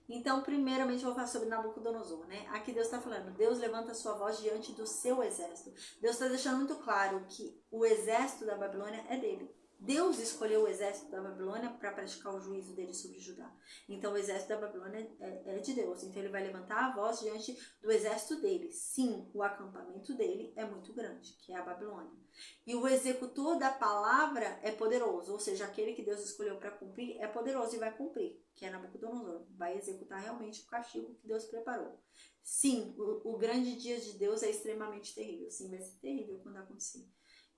Então, primeiramente, eu vou falar sobre Nabucodonosor, né? Aqui Deus está falando, Deus levanta a sua voz diante do seu exército. Deus está deixando muito claro que o exército da Babilônia é dele. Deus escolheu o exército da Babilônia para praticar o juízo dele sobre Judá. Então, o exército da Babilônia é de Deus. Então, ele vai levantar a voz diante do exército dele. Sim, o acampamento dele é muito grande, que é a Babilônia. E o executor da palavra é poderoso, ou seja, aquele que Deus escolheu para cumprir é poderoso e vai cumprir, que é Nabucodonosor. Vai executar realmente o castigo que Deus preparou. Sim, o grande dia de Deus é extremamente terrível. Sim, vai ser terrível quando acontecer.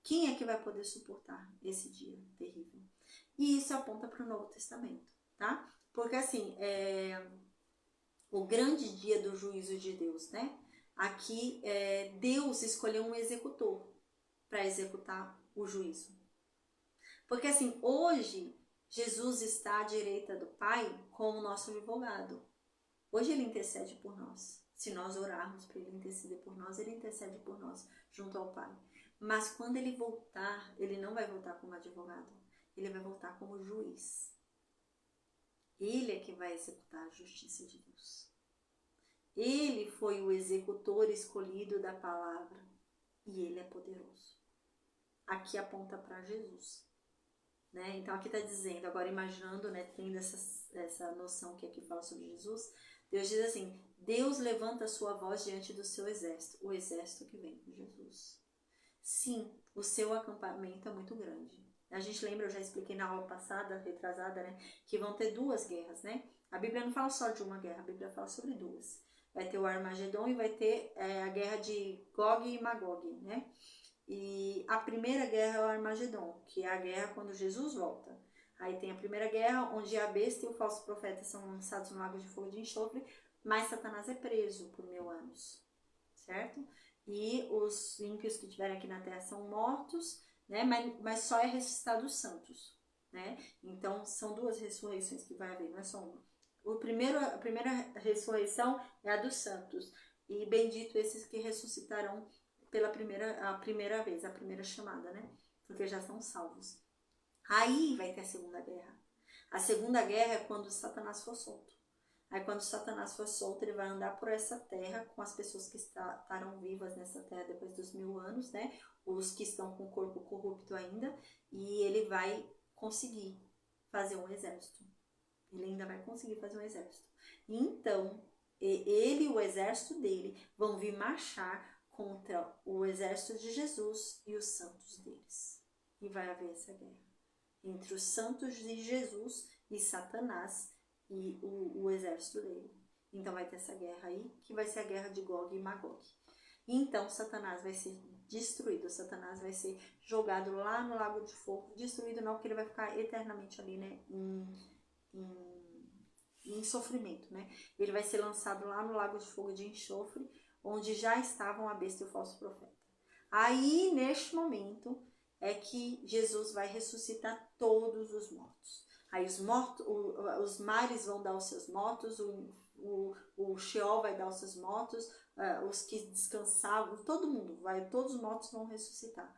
Quem é que vai poder suportar esse dia terrível? E isso aponta para o Novo Testamento, tá? Porque assim, o grande dia do juízo de Deus, né? Aqui, Deus escolheu um executor para executar o juízo. Porque assim, hoje, Jesus está à direita do Pai como nosso advogado. Hoje ele intercede por nós. Se nós orarmos para ele interceder por nós, ele intercede por nós junto ao Pai. Mas quando ele voltar, ele não vai voltar como advogado. Ele vai voltar como juiz. Ele é que vai executar a justiça de Deus. Ele foi o executor escolhido da palavra. E ele é poderoso. Aqui aponta para Jesus. Né? Então aqui está dizendo, agora imaginando, né, tendo essa noção que aqui fala sobre Jesus, Deus diz assim, Deus levanta a sua voz diante do seu exército, o exército que vem com Jesus. Sim, o seu acampamento é muito grande. A gente lembra, eu já expliquei na aula passada, retrasada, né, que vão ter duas guerras, né? A Bíblia não fala só de uma guerra, a Bíblia fala sobre duas. Vai ter o Armagedon e vai ter a guerra de Gog e Magog, né? E a primeira guerra é o Armagedon, que é a guerra quando Jesus volta. Aí tem a primeira guerra, onde a besta e o falso profeta são lançados no lago de fogo de enxofre, mas Satanás é preso por 1000 anos, certo? E os ímpios que estiverem aqui na terra são mortos, né? Mas só é ressuscitado os santos, né? Então são duas ressurreições que vai haver, não é só uma. A primeira ressurreição é a dos santos, e bendito esses que ressuscitarão pela primeira vez, a primeira chamada, né? Porque já são salvos. Aí vai ter a segunda guerra. A segunda guerra é quando Satanás for solto. Aí quando Satanás for solto, ele vai andar por essa terra com as pessoas que estarão vivas nessa terra depois dos 1000 anos, né? Os que estão com o corpo corrupto ainda. E ele vai conseguir fazer um exército. Ele ainda vai conseguir fazer um exército. Então, ele e o exército dele vão vir marchar contra o exército de Jesus e os santos deles. E vai haver essa guerra entre os santos de Jesus e Satanás e o exército dele. Então vai ter essa guerra aí, que vai ser a guerra de Gog e Magog. Então Satanás vai ser destruído, Satanás vai ser jogado lá no lago de fogo. Destruído não, porque ele vai ficar eternamente ali, né, em sofrimento, né? Ele vai ser lançado lá no lago de fogo de enxofre, onde já estavam a besta e o falso profeta. Aí, neste momento, é que Jesus vai ressuscitar todos os mortos. Aí os mares vão dar os seus mortos, o Sheol vai dar os seus mortos, os que descansavam, todos os mortos vão ressuscitar.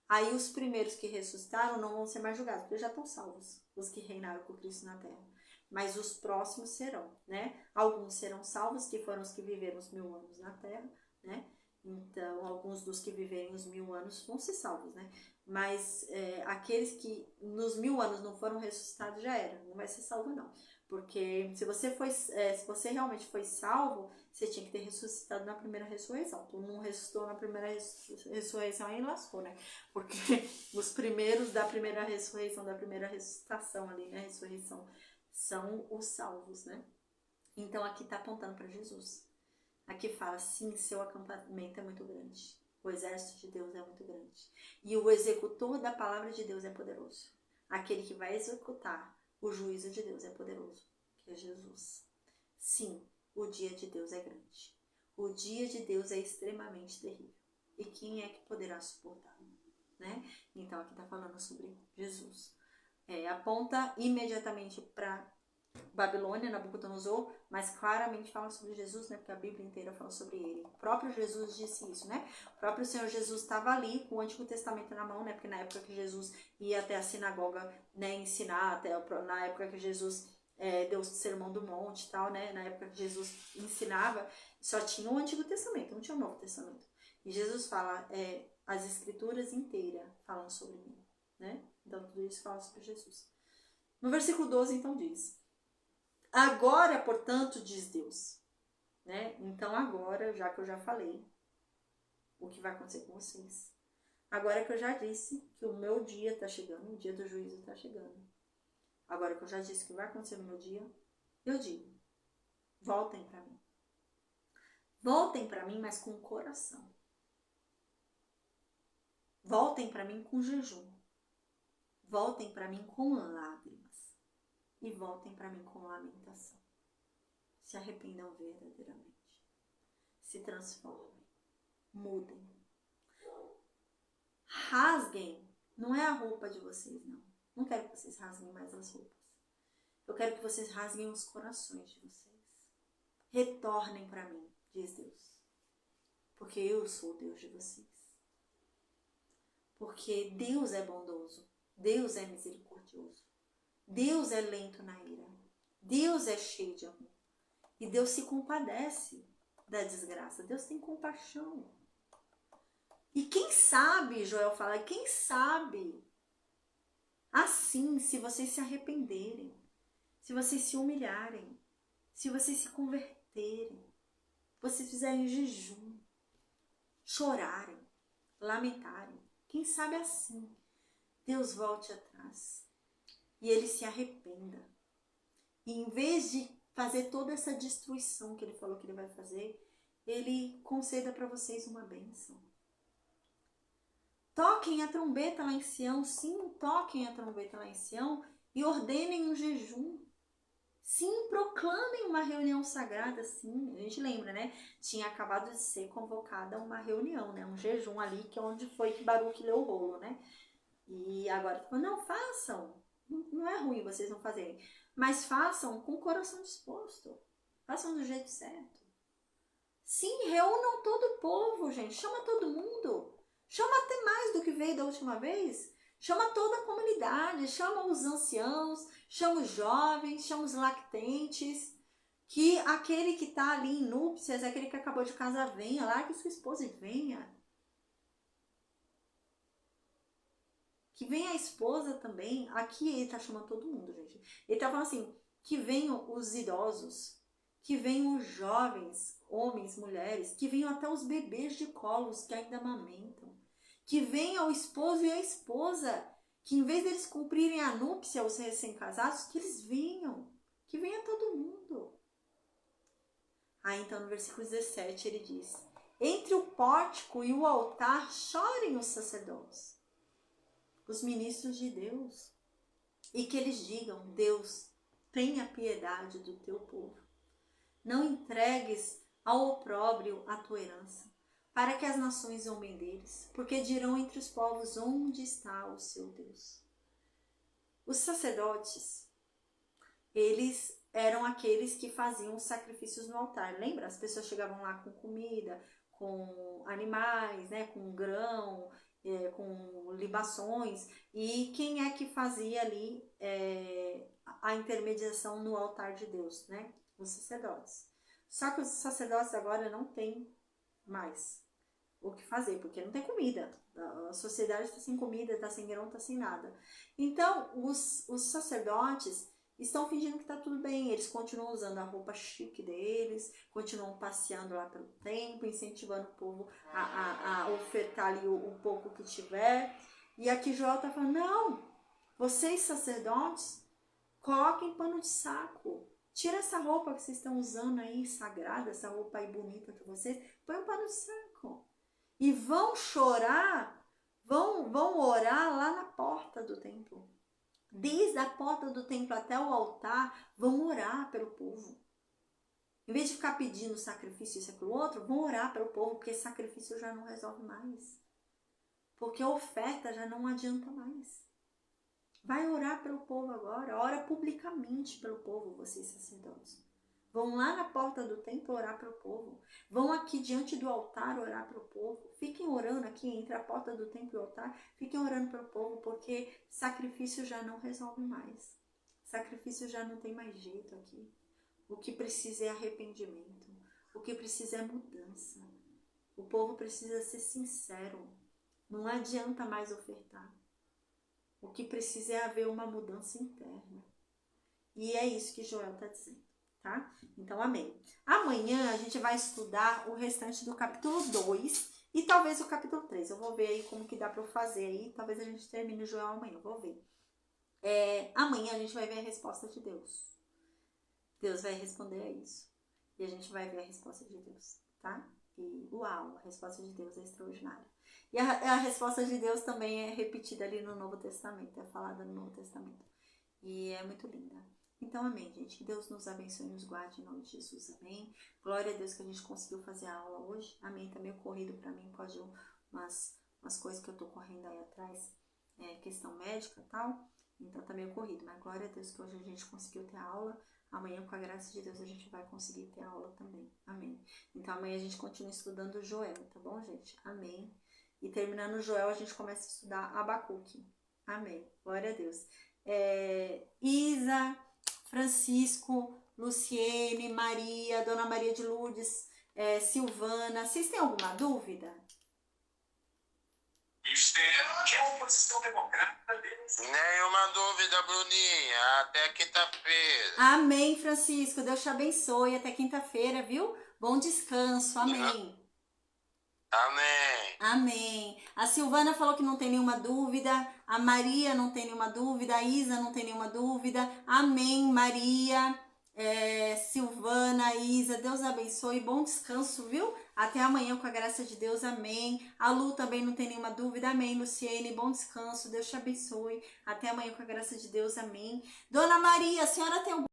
Aí os primeiros que ressuscitaram não vão ser mais julgados, porque já estão salvos, os que reinaram com Cristo na terra. Mas os próximos serão, né? Alguns serão salvos, que foram os que viveram os 1000 anos na terra, né? Então, alguns dos que viverem os 1000 anos vão ser salvos, né? Mas aqueles que nos 1000 anos não foram ressuscitados já era, não vai ser salvo não. Porque se você realmente foi salvo, você tinha que ter ressuscitado na primeira ressurreição. Tu não ressuscitou na primeira ressurreição, aí lascou, né? Porque os primeiros da primeira ressurreição, da primeira ressuscitação ali, né? Ressurreição, são os salvos, né? Então aqui está apontando para Jesus. Aqui fala, sim, seu acampamento é muito grande. O exército de Deus é muito grande. E o executor da palavra de Deus é poderoso. Aquele que vai executar o juízo de Deus é poderoso, que é Jesus. Sim, o dia de Deus é grande. O dia de Deus é extremamente terrível. E quem é que poderá suportá-lo? né? Então aqui está falando sobre Jesus. Aponta imediatamente para Babilônia, Nabucodonosor, mas claramente fala sobre Jesus, né? Porque a Bíblia inteira fala sobre ele. O próprio Jesus disse isso, né? O próprio Senhor Jesus estava ali com o Antigo Testamento na mão, né? Porque na época que Jesus ia até a sinagoga, né, ensinar, na época que Jesus deu o Sermão do Monte e tal, né? Na época que Jesus ensinava, só tinha o Antigo Testamento, não tinha o Novo Testamento. E Jesus fala, as Escrituras inteiras falam sobre mim, né? Então tudo isso fala sobre Jesus. No versículo 12, então, diz: agora, portanto, diz Deus, né? Então agora, já que eu já falei o que vai acontecer com vocês, agora que eu já disse que o meu dia está chegando, o dia do juízo está chegando, agora que eu já disse que vai acontecer no meu dia, eu digo, voltem para mim. Voltem para mim, mas com o coração. Voltem para mim com jejum. Voltem para mim com lágrimas. E voltem para mim com lamentação. Se arrependam verdadeiramente. Se transformem. Mudem. Rasguem. Não é a roupa de vocês, não. Não quero que vocês rasguem mais as roupas. Eu quero que vocês rasguem os corações de vocês. Retornem para mim, diz Deus. Porque eu sou o Deus de vocês. Porque Deus é bondoso. Deus é misericordioso. Deus é lento na ira. Deus é cheio de amor. E Deus se compadece da desgraça. Deus tem compaixão. E quem sabe, Joel fala, quem sabe, assim, se vocês se arrependerem, se vocês se humilharem, se vocês se converterem, vocês fizerem jejum, chorarem, lamentarem, quem sabe assim, Deus volte atrás e ele se arrependa. E em vez de fazer toda essa destruição que ele falou que ele vai fazer, ele conceda para vocês uma bênção. Toquem a trombeta lá em Sião, sim, toquem a trombeta lá em Sião e ordenem um jejum. Sim, proclamem uma reunião sagrada, sim. A gente lembra, né? Tinha acabado de ser convocada uma reunião, né? Um jejum ali, que é onde foi que Baruque leu o rolo, né? E agora, não, façam. Não é ruim vocês não fazerem. Mas façam com o coração disposto. Façam do jeito certo. Sim, reúnam todo o povo, gente. Chama todo mundo. Chama até mais do que veio da última vez. Chama toda a comunidade. Chama os anciãos. Chama os jovens. Chama os lactentes. Que aquele que está ali em núpcias, aquele que acabou de casar, venha lá, que sua esposa venha. Que venha a esposa também. Aqui ele está chamando todo mundo, gente. Ele está falando assim, que venham os idosos, que venham os jovens, homens, mulheres, que venham até os bebês de colos que ainda amamentam. Que venha o esposo e a esposa, que em vez deles cumprirem a núpcia, os recém-casados, que eles venham. Que venha todo mundo. Aí então no versículo 17 ele diz, entre o pórtico e o altar chorem os sacerdotes, os ministros de Deus, e que eles digam, Deus, tenha piedade do teu povo. Não entregues ao opróbrio a tua herança, para que as nações zombem deles, porque dirão entre os povos, onde está o seu Deus? Os sacerdotes, eles eram aqueles que faziam sacrifícios no altar. Lembra? As pessoas chegavam lá com comida, com animais, né, com grão, com libações. E quem é que fazia ali a intermediação no altar de Deus, né? Os sacerdotes. Só que os sacerdotes agora não têm mais o que fazer, porque não tem comida. A sociedade está sem comida, está sem grão, está sem nada. Então, os sacerdotes estão fingindo que está tudo bem. Eles continuam usando a roupa chique deles, continuam passeando lá pelo templo, incentivando o povo a ofertar ali o pouco que tiver. E aqui Joel está falando, não, vocês sacerdotes, coloquem pano de saco. Tira essa roupa que vocês estão usando aí, sagrada, essa roupa aí bonita para vocês, põe um pano de saco. E vão chorar, vão orar lá na porta do templo. Desde a porta do templo até o altar, vão orar pelo povo. Em vez de ficar pedindo sacrifício isso e aquilo outro, vão orar pelo povo, porque sacrifício já não resolve mais. porque a oferta já não adianta mais. Vai orar pelo povo agora, ora publicamente pelo povo, vocês sacerdotes. Vão lá na porta do templo orar pelo povo. Vão aqui diante do altar orar pelo povo. Fiquem orando aqui entre a porta do templo e o altar. Fiquem orando pelo povo, porque sacrifício já não resolve mais. Sacrifício já não tem mais jeito aqui. O que precisa é arrependimento. O que precisa é mudança. O povo precisa ser sincero. Não adianta mais ofertar. O que precisa é haver uma mudança interna. E é isso que Joel está dizendo, tá? Então, amém. Amanhã a gente vai estudar o restante do capítulo 2 e talvez o capítulo 3. Eu vou ver aí como que dá para eu fazer aí. Talvez a gente termine o Joel amanhã, eu vou ver. Amanhã a gente vai ver a resposta de Deus. Deus vai responder a isso. E a gente vai ver a resposta de Deus, tá? E uau, a resposta de Deus é extraordinária. E a resposta de Deus também é repetida ali no Novo Testamento, é falada no Novo Testamento. E é muito linda. Então, amém, gente. Que Deus nos abençoe e nos guarde em nome de Jesus, amém. Glória a Deus que a gente conseguiu fazer a aula hoje. Amém. Tá meio corrido pra mim, pode umas coisas que eu tô correndo aí atrás, questão médica e tal. Então tá meio corrido, mas glória a Deus que hoje a gente conseguiu ter a aula. Amanhã, com a graça de Deus, a gente vai conseguir ter a aula também. Amém. Então amanhã a gente continua estudando Joel, tá bom, gente? Amém. E terminando o Joel, a gente começa a estudar Abacuque. Amém. Glória a Deus. Isa, Francisco, Luciene, Maria, Dona Maria de Lourdes, Silvana. Vocês têm alguma dúvida? Que é a oposição democrata deles. Nenhuma dúvida, Bruninha. Até quinta-feira. Amém, Francisco. Deus te abençoe. Até quinta-feira, viu? Bom descanso. Amém. Amém. Amém. A Silvana falou que não tem nenhuma dúvida. A Maria não tem nenhuma dúvida. A Isa não tem nenhuma dúvida. Amém, Maria. Silvana, Isa, Deus abençoe, bom descanso, viu? Até amanhã com a graça de Deus, amém. A Lu também não tem nenhuma dúvida, amém. Luciene, bom descanso, Deus te abençoe. Até amanhã com a graça de Deus, amém. Dona Maria, a senhora tem algum